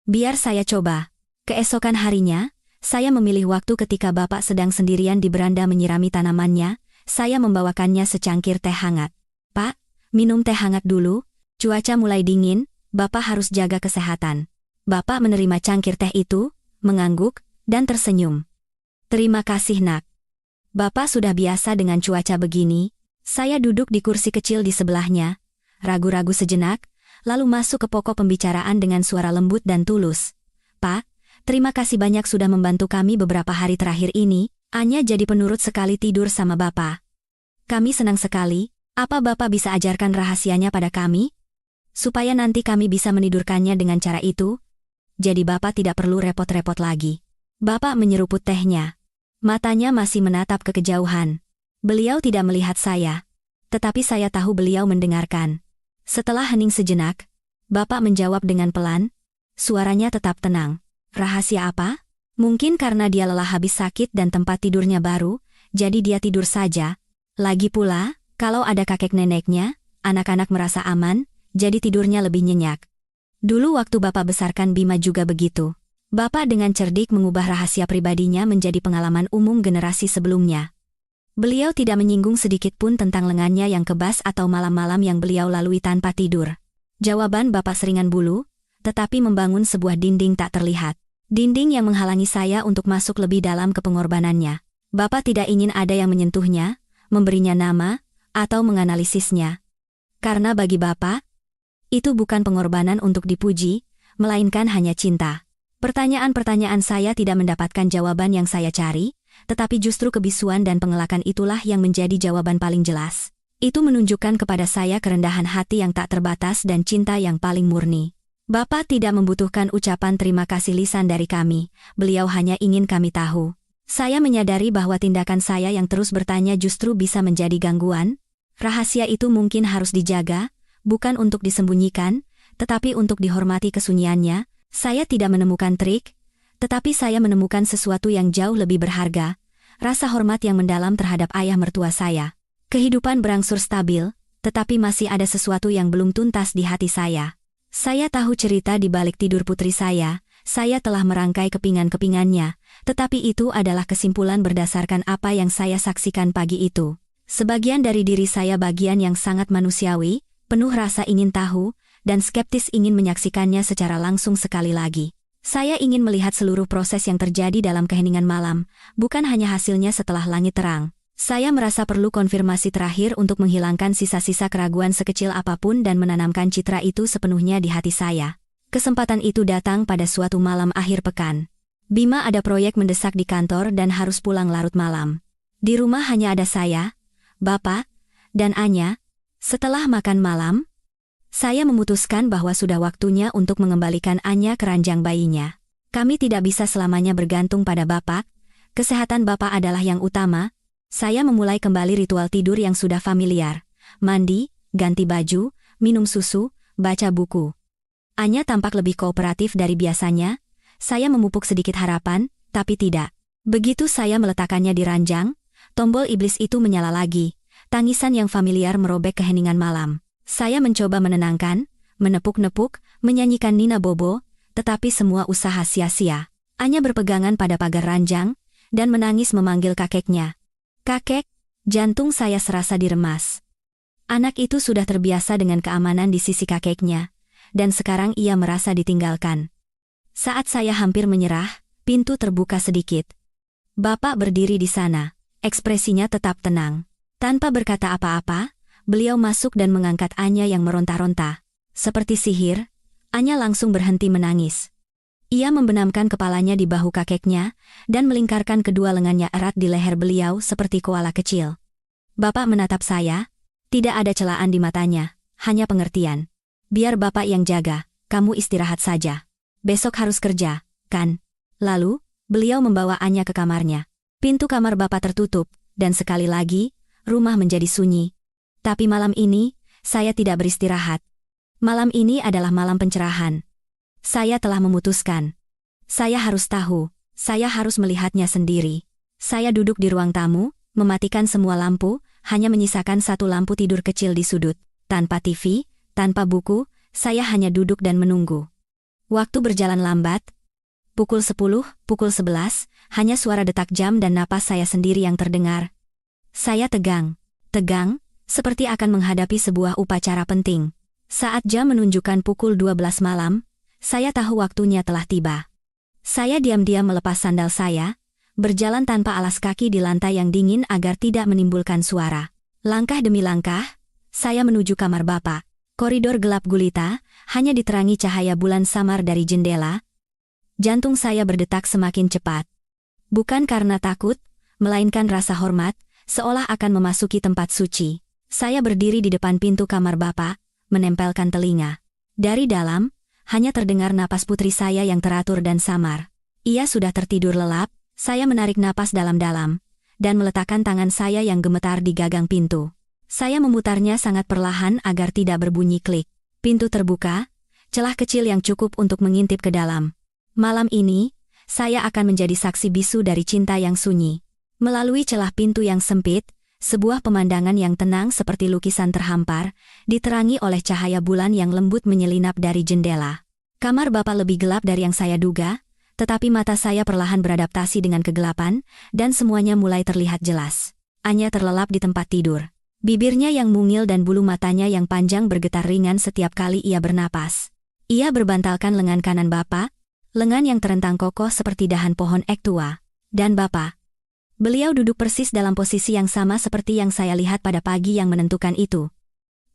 Biar saya coba. Keesokan harinya, saya memilih waktu ketika Bapak sedang sendirian di beranda menyirami tanamannya. Saya membawakannya secangkir teh hangat. Pak, minum teh hangat dulu. Cuaca mulai dingin, Bapak harus jaga kesehatan. Bapak menerima cangkir teh itu, mengangguk, dan tersenyum. Terima kasih nak. Bapak sudah biasa dengan cuaca begini. Saya duduk di kursi kecil di sebelahnya, ragu-ragu sejenak, lalu masuk ke pokok pembicaraan dengan suara lembut dan tulus. Pak, terima kasih banyak sudah membantu kami beberapa hari terakhir ini. Anya jadi penurut sekali tidur sama Bapak. Kami senang sekali. Apa Bapak bisa ajarkan rahasianya pada kami? Supaya nanti kami bisa menidurkannya dengan cara itu. Jadi Bapak tidak perlu repot-repot lagi. Bapak menyeruput tehnya. Matanya masih menatap ke kejauhan. Beliau tidak melihat saya. Tetapi saya tahu beliau mendengarkan. Setelah hening sejenak, Bapak menjawab dengan pelan. Suaranya tetap tenang. Rahasia apa? Mungkin karena dia lelah habis sakit dan tempat tidurnya baru, jadi dia tidur saja. Lagi pula, kalau ada kakek neneknya, anak-anak merasa aman, jadi tidurnya lebih nyenyak. Dulu waktu Bapak besarkan Bima juga begitu. Bapak dengan cerdik mengubah rahasia pribadinya menjadi pengalaman umum generasi sebelumnya. Beliau tidak menyinggung sedikit pun tentang lengannya yang kebas atau malam-malam yang beliau lalui tanpa tidur. Jawaban Bapak seringan bulu, tetapi membangun sebuah dinding tak terlihat. Dinding yang menghalangi saya untuk masuk lebih dalam ke pengorbanannya. Bapak tidak ingin ada yang menyentuhnya, memberinya nama, atau menganalisisnya. Karena bagi Bapak, itu bukan pengorbanan untuk dipuji, melainkan hanya cinta. Pertanyaan-pertanyaan saya tidak mendapatkan jawaban yang saya cari, tetapi justru kebisuan dan pengelakan itulah yang menjadi jawaban paling jelas. Itu menunjukkan kepada saya kerendahan hati yang tak terbatas dan cinta yang paling murni. Bapak tidak membutuhkan ucapan terima kasih lisan dari kami, beliau hanya ingin kami tahu. Saya menyadari bahwa tindakan saya yang terus bertanya justru bisa menjadi gangguan. Rahasia itu mungkin harus dijaga, bukan untuk disembunyikan, tetapi untuk dihormati kesunyiannya. Saya tidak menemukan trik, tetapi saya menemukan sesuatu yang jauh lebih berharga, rasa hormat yang mendalam terhadap ayah mertua saya. Kehidupan berangsur stabil, tetapi masih ada sesuatu yang belum tuntas di hati saya. Saya tahu cerita di balik tidur putri saya telah merangkai kepingan-kepingannya, tetapi itu adalah kesimpulan berdasarkan apa yang saya saksikan pagi itu. Sebagian dari diri saya bagian yang sangat manusiawi, penuh rasa ingin tahu, dan skeptis ingin menyaksikannya secara langsung sekali lagi. Saya ingin melihat seluruh proses yang terjadi dalam keheningan malam, bukan hanya hasilnya setelah langit terang. Saya merasa perlu konfirmasi terakhir untuk menghilangkan sisa-sisa keraguan sekecil apapun dan menanamkan citra itu sepenuhnya di hati saya. Kesempatan itu datang pada suatu malam akhir pekan. Bima ada proyek mendesak di kantor dan harus pulang larut malam. Di rumah hanya ada saya, Bapak, dan Anya. Setelah makan malam, saya memutuskan bahwa sudah waktunya untuk mengembalikan Anya ke ranjang bayinya. Kami tidak bisa selamanya bergantung pada Bapak. Kesehatan Bapak adalah yang utama. Saya memulai kembali ritual tidur yang sudah familiar. Mandi, ganti baju, minum susu, baca buku. Anya tampak lebih kooperatif dari biasanya. Saya memupuk sedikit harapan, tapi tidak. Begitu saya meletakkannya di ranjang, tombol iblis itu menyala lagi. Tangisan yang familiar merobek keheningan malam. Saya mencoba menenangkan, menepuk-nepuk, menyanyikan Nina Bobo, tetapi semua usaha sia-sia. Anya berpegangan pada pagar ranjang, dan menangis memanggil kakeknya. Kakek, jantung saya serasa diremas. Anak itu sudah terbiasa dengan keamanan di sisi kakeknya, dan sekarang ia merasa ditinggalkan. Saat saya hampir menyerah, pintu terbuka sedikit. Bapak berdiri di sana, ekspresinya tetap tenang. Tanpa berkata apa-apa, beliau masuk dan mengangkat Anya yang meronta-ronta. Seperti sihir, Anya langsung berhenti menangis. Ia membenamkan kepalanya di bahu kakeknya dan melingkarkan kedua lengannya erat di leher beliau seperti koala kecil. Bapak menatap saya, tidak ada celaan di matanya, hanya pengertian. Biar bapak yang jaga, kamu istirahat saja. Besok harus kerja, kan? Lalu, beliau membawa Anya ke kamarnya. Pintu kamar bapak tertutup, dan sekali lagi, rumah menjadi sunyi. Tapi malam ini, saya tidak beristirahat. Malam ini adalah malam pencerahan. Saya telah memutuskan. Saya harus tahu, saya harus melihatnya sendiri. Saya duduk di ruang tamu, mematikan semua lampu, hanya menyisakan satu lampu tidur kecil di sudut. Tanpa TV, tanpa buku, saya hanya duduk dan menunggu. Waktu berjalan lambat. Pukul 10, pukul 11, hanya suara detak jam dan napas saya sendiri yang terdengar. Saya tegang, seperti akan menghadapi sebuah upacara penting. Saat jam menunjukkan pukul 12 malam, saya tahu waktunya telah tiba. Saya diam-diam melepas sandal saya, berjalan tanpa alas kaki di lantai yang dingin agar tidak menimbulkan suara. Langkah demi langkah, saya menuju kamar bapak. Koridor gelap gulita, hanya diterangi cahaya bulan samar dari jendela. Jantung saya berdetak semakin cepat. Bukan karena takut, melainkan rasa hormat, seolah akan memasuki tempat suci. Saya berdiri di depan pintu kamar bapak, menempelkan telinga. Dari dalam, hanya terdengar napas putri saya yang teratur dan samar. Ia sudah tertidur lelap, saya menarik napas dalam-dalam, dan meletakkan tangan saya yang gemetar di gagang pintu. Saya memutarnya sangat perlahan agar tidak berbunyi klik. Pintu terbuka, celah kecil yang cukup untuk mengintip ke dalam. Malam ini, saya akan menjadi saksi bisu dari cinta yang sunyi. Melalui celah pintu yang sempit, sebuah pemandangan yang tenang seperti lukisan terhampar, diterangi oleh cahaya bulan yang lembut menyelinap dari jendela. Kamar bapak lebih gelap dari yang saya duga, tetapi mata saya perlahan beradaptasi dengan kegelapan, dan semuanya mulai terlihat jelas. Anya terlelap di tempat tidur. Bibirnya yang mungil dan bulu matanya yang panjang bergetar ringan setiap kali ia bernapas. Ia berbantalkan lengan kanan bapak, lengan yang terentang kokoh seperti dahan pohon ek tua. Dan bapak. Beliau duduk persis dalam posisi yang sama seperti yang saya lihat pada pagi yang menentukan itu.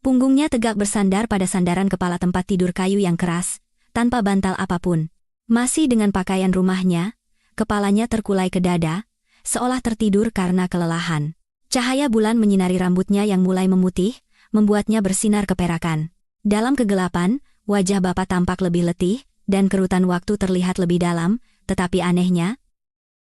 Punggungnya tegak bersandar pada sandaran kepala tempat tidur kayu yang keras, tanpa bantal apapun. Masih dengan pakaian rumahnya, kepalanya terkulai ke dada, seolah tertidur karena kelelahan. Cahaya bulan menyinari rambutnya yang mulai memutih, membuatnya bersinar keperakan. Dalam kegelapan, wajah bapak tampak lebih letih, dan kerutan waktu terlihat lebih dalam, tetapi anehnya,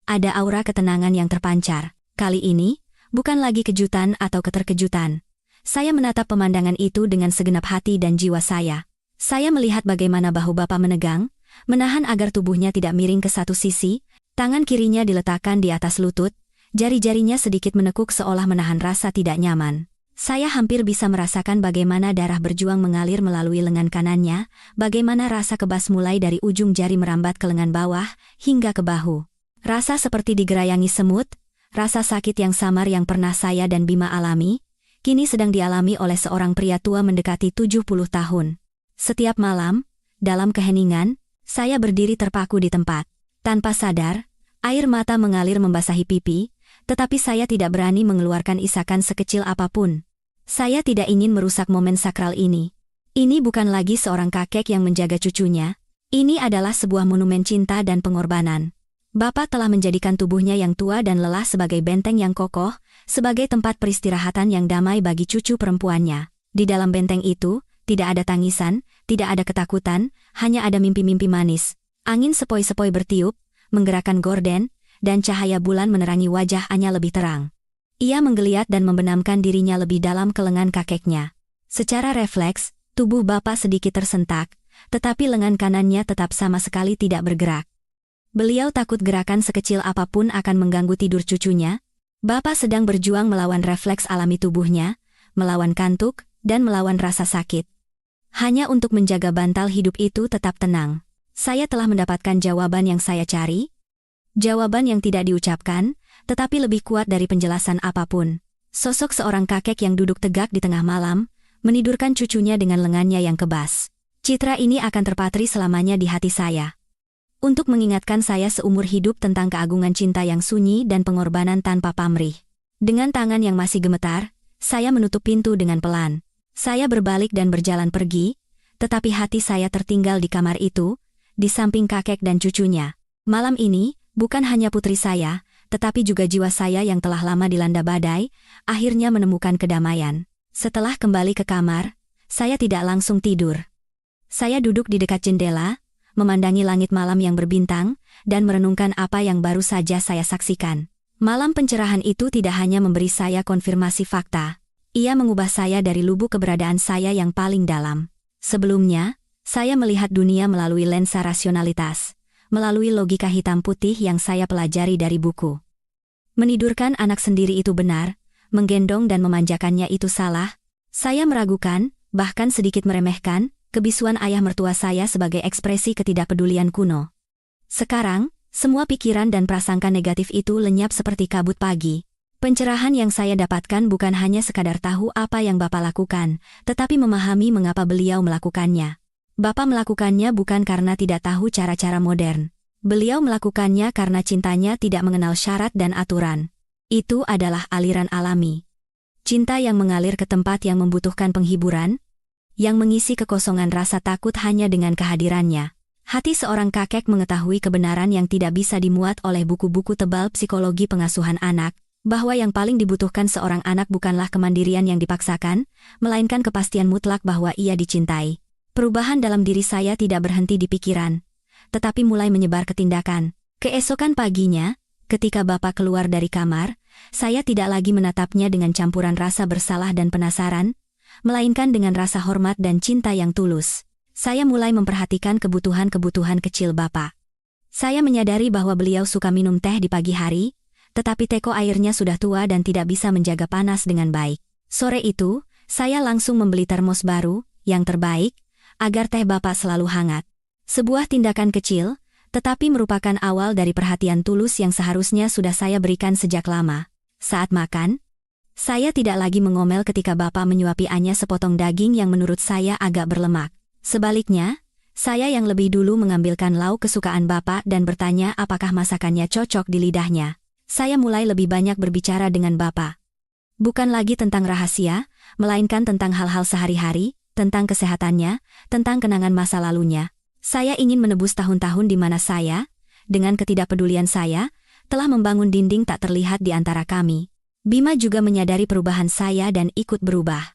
ada aura ketenangan yang terpancar. Kali ini, bukan lagi kejutan atau keterkejutan. Saya menatap pemandangan itu dengan segenap hati dan jiwa saya. Saya melihat bagaimana bahu bapak menegang, menahan agar tubuhnya tidak miring ke satu sisi, tangan kirinya diletakkan di atas lutut, jari-jarinya sedikit menekuk seolah menahan rasa tidak nyaman. Saya hampir bisa merasakan bagaimana darah berjuang mengalir melalui lengan kanannya, bagaimana rasa kebas mulai dari ujung jari merambat ke lengan bawah, hingga ke bahu. Rasa seperti digerayangi semut, rasa sakit yang samar yang pernah saya dan Bima alami, kini sedang dialami oleh seorang pria tua mendekati 70 tahun. Setiap malam, dalam keheningan, saya berdiri terpaku di tempat. Tanpa sadar, air mata mengalir membasahi pipi, tetapi saya tidak berani mengeluarkan isakan sekecil apapun. Saya tidak ingin merusak momen sakral ini. Ini bukan lagi seorang kakek yang menjaga cucunya. Ini adalah sebuah monumen cinta dan pengorbanan. Bapak telah menjadikan tubuhnya yang tua dan lelah sebagai benteng yang kokoh, sebagai tempat peristirahatan yang damai bagi cucu perempuannya. Di dalam benteng itu, tidak ada tangisan, tidak ada ketakutan, hanya ada mimpi-mimpi manis. Angin sepoi-sepoi bertiup, menggerakkan gorden, dan cahaya bulan menerangi wajah Anya lebih terang. Ia menggeliat dan membenamkan dirinya lebih dalam ke lengan kakeknya. Secara refleks, tubuh bapak sedikit tersentak, tetapi lengan kanannya tetap sama sekali tidak bergerak. Beliau takut gerakan sekecil apapun akan mengganggu tidur cucunya. Bapak sedang berjuang melawan refleks alami tubuhnya, melawan kantuk, dan melawan rasa sakit. Hanya untuk menjaga bantal hidup itu tetap tenang. Saya telah mendapatkan jawaban yang saya cari. Jawaban yang tidak diucapkan, tetapi lebih kuat dari penjelasan apapun. Sosok seorang kakek yang duduk tegak di tengah malam, menidurkan cucunya dengan lengannya yang kebas. Citra ini akan terpatri selamanya di hati saya. untuk mengingatkan saya seumur hidup tentang keagungan cinta yang sunyi dan pengorbanan tanpa pamrih. Dengan tangan yang masih gemetar, saya menutup pintu dengan pelan. Saya berbalik dan berjalan pergi, tetapi hati saya tertinggal di kamar itu, di samping kakek dan cucunya. Malam ini, bukan hanya putri saya, tetapi juga jiwa saya yang telah lama dilanda badai, akhirnya menemukan kedamaian. Setelah kembali ke kamar, saya tidak langsung tidur. Saya duduk di dekat jendela, memandangi langit malam yang berbintang, dan merenungkan apa yang baru saja saya saksikan. Malam pencerahan itu tidak hanya memberi saya konfirmasi fakta, ia mengubah saya dari lubuk keberadaan saya yang paling dalam. Sebelumnya, saya melihat dunia melalui lensa rasionalitas, melalui logika hitam putih yang saya pelajari dari buku. Menidurkan anak sendiri itu benar, menggendong dan memanjakannya itu salah. Saya meragukan, bahkan sedikit meremehkan, kebisuan ayah mertua saya sebagai ekspresi ketidakpedulian kuno. Sekarang, semua pikiran dan prasangka negatif itu lenyap seperti kabut pagi. Pencerahan yang saya dapatkan bukan hanya sekadar tahu apa yang Bapak lakukan, tetapi memahami mengapa beliau melakukannya. Bapak melakukannya bukan karena tidak tahu cara-cara modern. Beliau melakukannya karena cintanya tidak mengenal syarat dan aturan. Itu adalah aliran alami. Cinta yang mengalir ke tempat yang membutuhkan penghiburan, yang mengisi kekosongan rasa takut hanya dengan kehadirannya. Hati seorang kakek mengetahui kebenaran yang tidak bisa dimuat oleh buku-buku tebal psikologi pengasuhan anak, bahwa yang paling dibutuhkan seorang anak bukanlah kemandirian yang dipaksakan, melainkan kepastian mutlak bahwa ia dicintai. Perubahan dalam diri saya tidak berhenti di pikiran, tetapi mulai menyebar ke tindakan. Keesokan paginya, ketika Bapak keluar dari kamar, saya tidak lagi menatapnya dengan campuran rasa bersalah dan penasaran, melainkan dengan rasa hormat dan cinta yang tulus. Saya mulai memperhatikan kebutuhan-kebutuhan kecil Bapak. Saya menyadari bahwa beliau suka minum teh di pagi hari, tetapi teko airnya sudah tua dan tidak bisa menjaga panas dengan baik. Sore itu, saya langsung membeli termos baru, yang terbaik, agar teh Bapak selalu hangat. Sebuah tindakan kecil, tetapi merupakan awal dari perhatian tulus yang seharusnya sudah saya berikan sejak lama. Saat makan, saya tidak lagi mengomel ketika Bapak menyuapi Anya sepotong daging yang menurut saya agak berlemak. Sebaliknya, saya yang lebih dulu mengambilkan lauk kesukaan Bapak dan bertanya apakah masakannya cocok di lidahnya. Saya mulai lebih banyak berbicara dengan Bapak. Bukan lagi tentang rahasia, melainkan tentang hal-hal sehari-hari, tentang kesehatannya, tentang kenangan masa lalunya. Saya ingin menebus tahun-tahun di mana saya, dengan ketidakpedulian saya, telah membangun dinding tak terlihat di antara kami. Bima juga menyadari perubahan saya dan ikut berubah.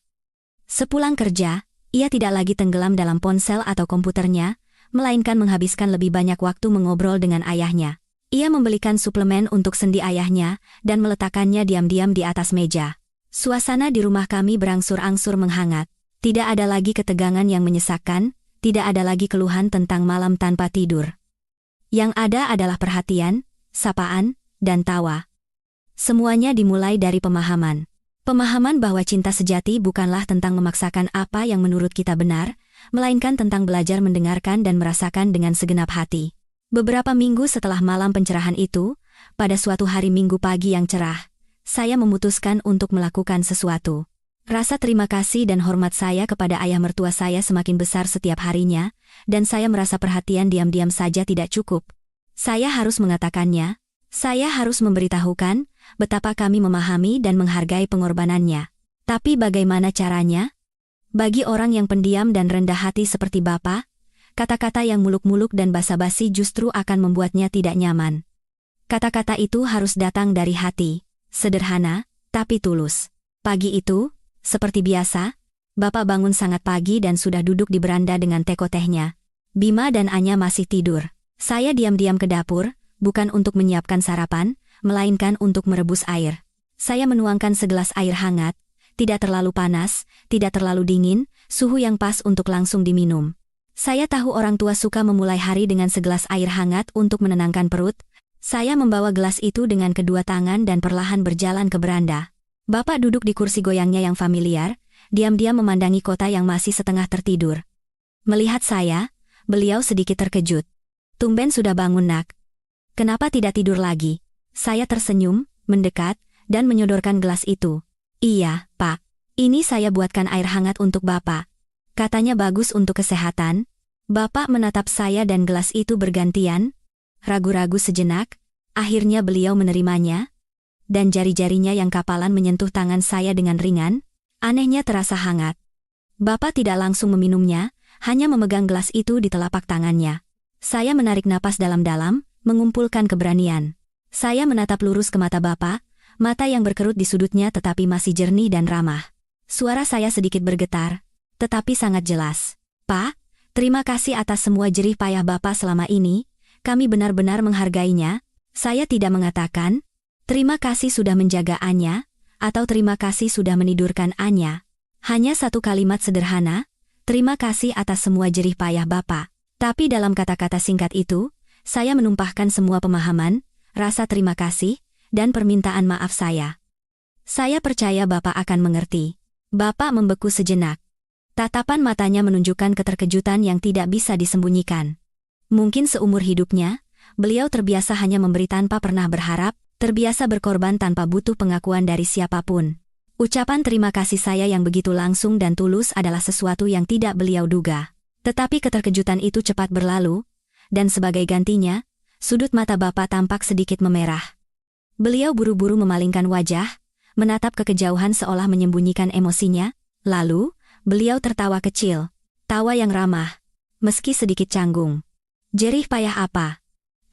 Sepulang kerja, ia tidak lagi tenggelam dalam ponsel atau komputernya, melainkan menghabiskan lebih banyak waktu mengobrol dengan ayahnya. Ia membelikan suplemen untuk sendi ayahnya dan meletakkannya diam-diam di atas meja. Suasana di rumah kami berangsur-angsur menghangat. Tidak ada lagi ketegangan yang menyesakkan, tidak ada lagi keluhan tentang malam tanpa tidur. Yang ada adalah perhatian, sapaan, dan tawa. Semuanya dimulai dari pemahaman. Pemahaman bahwa cinta sejati bukanlah tentang memaksakan apa yang menurut kita benar, melainkan tentang belajar mendengarkan dan merasakan dengan segenap hati. Beberapa minggu setelah malam pencerahan itu, pada suatu hari Minggu pagi yang cerah, saya memutuskan untuk melakukan sesuatu. Rasa terima kasih dan hormat saya kepada ayah mertua saya semakin besar setiap harinya, dan saya merasa perhatian diam-diam saja tidak cukup. Saya harus mengatakannya, saya harus memberitahukan betapa kami memahami dan menghargai pengorbanannya. Tapi bagaimana caranya? Bagi orang yang pendiam dan rendah hati seperti Bapak, kata-kata yang muluk-muluk dan basa-basi justru akan membuatnya tidak nyaman. Kata-kata itu harus datang dari hati, sederhana, tapi tulus. Pagi itu, seperti biasa, Bapak bangun sangat pagi dan sudah duduk di beranda dengan teko tehnya. Bima dan Anya masih tidur. Saya diam-diam ke dapur, bukan untuk menyiapkan sarapan, melainkan untuk merebus air. Saya menuangkan segelas air hangat, tidak terlalu panas, tidak terlalu dingin, suhu yang pas untuk langsung diminum. Saya tahu orang tua suka memulai hari dengan segelas air hangat untuk menenangkan perut. Saya membawa gelas itu dengan kedua tangan dan perlahan berjalan ke beranda. Bapak duduk di kursi goyangnya yang familiar, diam-diam memandangi kota yang masih setengah tertidur. Melihat saya, beliau sedikit terkejut. Tumben sudah bangun nak. Kenapa tidak tidur lagi? Saya tersenyum, mendekat, dan menyodorkan gelas itu. Iya, Pak. Ini saya buatkan air hangat untuk Bapak. Katanya bagus untuk kesehatan. Bapak menatap saya dan gelas itu bergantian, ragu-ragu sejenak, akhirnya beliau menerimanya, dan jari-jarinya yang kapalan menyentuh tangan saya dengan ringan, anehnya terasa hangat. Bapak tidak langsung meminumnya, hanya memegang gelas itu di telapak tangannya. Saya menarik napas dalam-dalam, mengumpulkan keberanian. Saya menatap lurus ke mata Bapak, mata yang berkerut di sudutnya tetapi masih jernih dan ramah. Suara saya sedikit bergetar, tetapi sangat jelas. Pak, terima kasih atas semua jerih payah Bapak selama ini, kami benar-benar menghargainya. Saya tidak mengatakan, terima kasih sudah menjaga Anya, atau terima kasih sudah menidurkan Anya. Hanya satu kalimat sederhana, terima kasih atas semua jerih payah Bapak. Tapi dalam kata-kata singkat itu, saya menumpahkan semua pemahaman, rasa terima kasih, dan permintaan maaf saya. Saya percaya Bapak akan mengerti. Bapak membeku sejenak. Tatapan matanya menunjukkan keterkejutan yang tidak bisa disembunyikan. Mungkin seumur hidupnya, beliau terbiasa hanya memberi tanpa pernah berharap, terbiasa berkorban tanpa butuh pengakuan dari siapapun. Ucapan terima kasih saya yang begitu langsung dan tulus adalah sesuatu yang tidak beliau duga. Tetapi keterkejutan itu cepat berlalu, dan sebagai gantinya, sudut mata Bapak tampak sedikit memerah. Beliau buru-buru memalingkan wajah, menatap ke kejauhan seolah menyembunyikan emosinya, lalu, beliau tertawa kecil, tawa yang ramah, meski sedikit canggung. Jerih payah apa?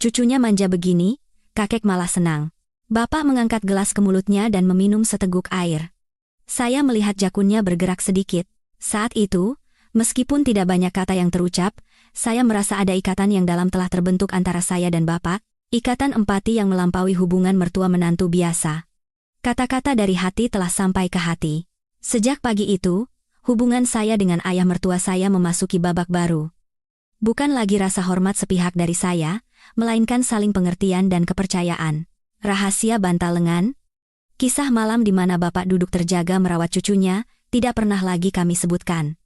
Cucunya manja begini, kakek malah senang. Bapak mengangkat gelas ke mulutnya dan meminum seteguk air. Saya melihat jakunnya bergerak sedikit. Saat itu, meskipun tidak banyak kata yang terucap, saya merasa ada ikatan yang dalam telah terbentuk antara saya dan Bapak, ikatan empati yang melampaui hubungan mertua-menantu biasa. Kata-kata dari hati telah sampai ke hati. Sejak pagi itu, hubungan saya dengan ayah mertua saya memasuki babak baru. Bukan lagi rasa hormat sepihak dari saya, melainkan saling pengertian dan kepercayaan. Rahasia bantal lengan, kisah malam di mana Bapak duduk terjaga merawat cucunya, tidak pernah lagi kami sebutkan.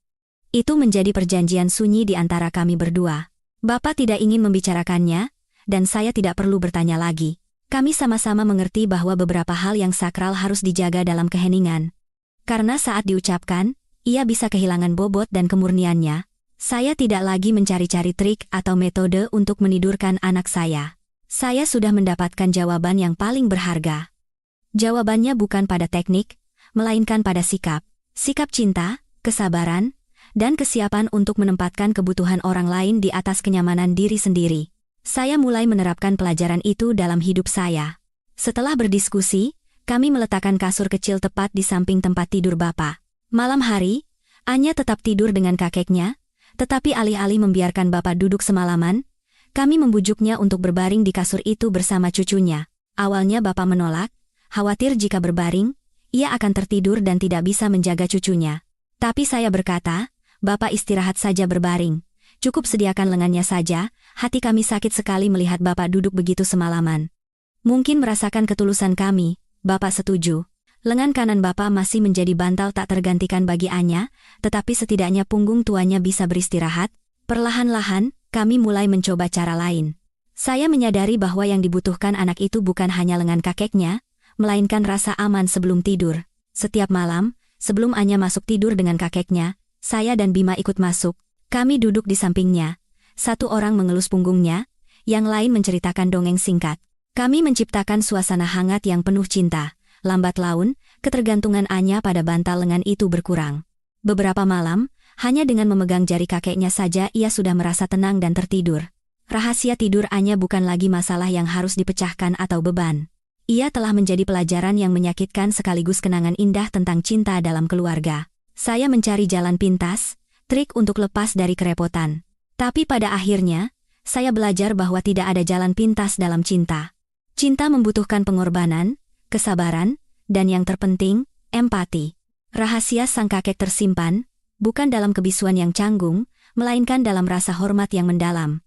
Itu menjadi perjanjian sunyi di antara kami berdua. Bapak tidak ingin membicarakannya, dan saya tidak perlu bertanya lagi. Kami sama-sama mengerti bahwa beberapa hal yang sakral harus dijaga dalam keheningan. Karena saat diucapkan, ia bisa kehilangan bobot dan kemurniannya. Saya tidak lagi mencari-cari trik atau metode untuk menidurkan anak saya. Saya sudah mendapatkan jawaban yang paling berharga. Jawabannya bukan pada teknik, melainkan pada sikap. Sikap cinta, kesabaran, dan kesiapan untuk menempatkan kebutuhan orang lain di atas kenyamanan diri sendiri. Saya mulai menerapkan pelajaran itu dalam hidup saya. Setelah berdiskusi, kami meletakkan kasur kecil tepat di samping tempat tidur Bapak. Malam hari, Anya tetap tidur dengan kakeknya, tetapi alih-alih membiarkan Bapak duduk semalaman, kami membujuknya untuk berbaring di kasur itu bersama cucunya. Awalnya Bapak menolak, khawatir jika berbaring, ia akan tertidur dan tidak bisa menjaga cucunya. Tapi saya berkata, Bapak istirahat saja berbaring. Cukup sediakan lengannya saja, hati kami sakit sekali melihat Bapak duduk begitu semalaman. Mungkin merasakan ketulusan kami, Bapak setuju. Lengan kanan Bapak masih menjadi bantal tak tergantikan bagi Anya, tetapi setidaknya punggung tuanya bisa beristirahat. Perlahan-lahan, kami mulai mencoba cara lain. Saya menyadari bahwa yang dibutuhkan anak itu bukan hanya lengan kakeknya, melainkan rasa aman sebelum tidur. Setiap malam, sebelum Anya masuk tidur dengan kakeknya, saya dan Bima ikut masuk. Kami duduk di sampingnya. Satu orang mengelus punggungnya, yang lain menceritakan dongeng singkat. Kami menciptakan suasana hangat yang penuh cinta. Lambat laun, ketergantungan Anya pada bantal lengan itu berkurang. Beberapa malam, hanya dengan memegang jari kakeknya saja ia sudah merasa tenang dan tertidur. Rahasia tidur Anya bukan lagi masalah yang harus dipecahkan atau beban. Ia telah menjadi pelajaran yang menyakitkan sekaligus kenangan indah tentang cinta dalam keluarga. Saya mencari jalan pintas, trik untuk lepas dari kerepotan. Tapi pada akhirnya, saya belajar bahwa tidak ada jalan pintas dalam cinta. Cinta membutuhkan pengorbanan, kesabaran, dan yang terpenting, empati. Rahasia sang kakek tersimpan, bukan dalam kebisuan yang canggung, melainkan dalam rasa hormat yang mendalam.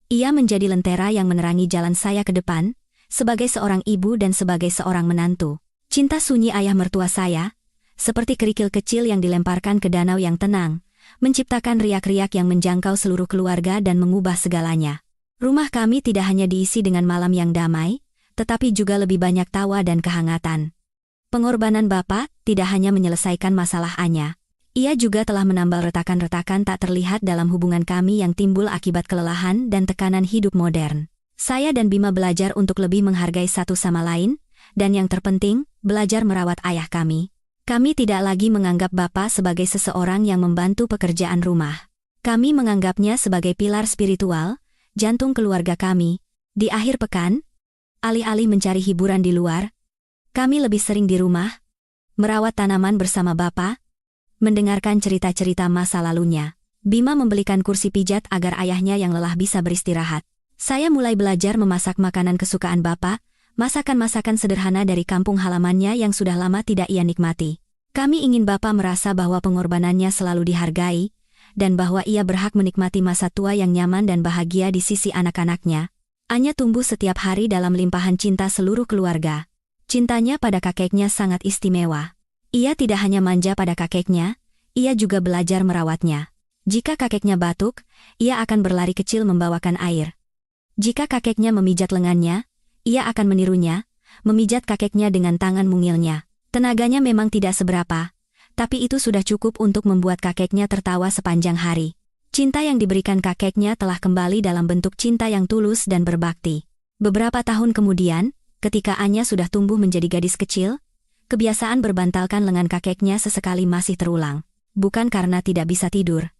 Ia menjadi lentera yang menerangi jalan saya ke depan, sebagai seorang ibu dan sebagai seorang menantu. Cinta sunyi ayah mertua saya, seperti kerikil kecil yang dilemparkan ke danau yang tenang, menciptakan riak-riak yang menjangkau seluruh keluarga dan mengubah segalanya. Rumah kami tidak hanya diisi dengan malam yang damai, tetapi juga lebih banyak tawa dan kehangatan. Pengorbanan Bapak tidak hanya menyelesaikan masalah Anya. Ia juga telah menambal retakan-retakan tak terlihat dalam hubungan kami yang timbul akibat kelelahan dan tekanan hidup modern. Saya dan Bima belajar untuk lebih menghargai satu sama lain, dan yang terpenting, belajar merawat ayah kami. Kami tidak lagi menganggap Bapak sebagai seseorang yang membantu pekerjaan rumah. Kami menganggapnya sebagai pilar spiritual, jantung keluarga kami. Di akhir pekan, alih-alih mencari hiburan di luar, kami lebih sering di rumah, merawat tanaman bersama Bapak, mendengarkan cerita-cerita masa lalunya. Bima membelikan kursi pijat agar ayahnya yang lelah bisa beristirahat. Saya mulai belajar memasak makanan kesukaan Bapak, masakan-masakan sederhana dari kampung halamannya yang sudah lama tidak ia nikmati. Kami ingin Bapak merasa bahwa pengorbanannya selalu dihargai, dan bahwa ia berhak menikmati masa tua yang nyaman dan bahagia di sisi anak-anaknya. Anya tumbuh setiap hari dalam limpahan cinta seluruh keluarga. Cintanya pada kakeknya sangat istimewa. Ia tidak hanya manja pada kakeknya, ia juga belajar merawatnya. Jika kakeknya batuk, ia akan berlari kecil membawakan air. Jika kakeknya memijat lengannya, ia akan menirunya, memijat kakeknya dengan tangan mungilnya. Tenaganya memang tidak seberapa, tapi itu sudah cukup untuk membuat kakeknya tertawa sepanjang hari. Cinta yang diberikan kakeknya telah kembali dalam bentuk cinta yang tulus dan berbakti. Beberapa tahun kemudian, ketika Anya sudah tumbuh menjadi gadis kecil, kebiasaan berbantalkan lengan kakeknya sesekali masih terulang. Bukan karena tidak bisa tidur,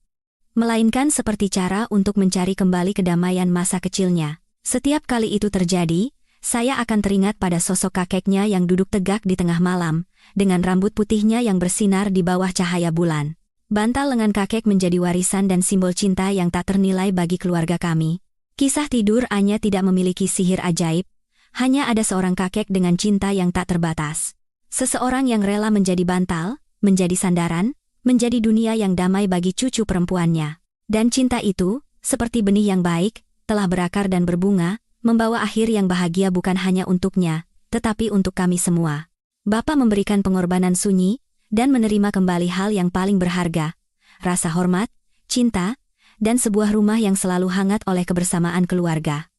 melainkan seperti cara untuk mencari kembali kedamaian masa kecilnya. Setiap kali itu terjadi, saya akan teringat pada sosok kakeknya yang duduk tegak di tengah malam, dengan rambut putihnya yang bersinar di bawah cahaya bulan. Bantal lengan kakek menjadi warisan dan simbol cinta yang tak ternilai bagi keluarga kami. Kisah tidur Anya tidak memiliki sihir ajaib, hanya ada seorang kakek dengan cinta yang tak terbatas. Seseorang yang rela menjadi bantal, menjadi sandaran, menjadi dunia yang damai bagi cucu perempuannya. Dan cinta itu, seperti benih yang baik, telah berakar dan berbunga, membawa akhir yang bahagia bukan hanya untuknya, tetapi untuk kami semua. Bapa memberikan pengorbanan sunyi, dan menerima kembali hal yang paling berharga, rasa hormat, cinta, dan sebuah rumah yang selalu hangat oleh kebersamaan keluarga.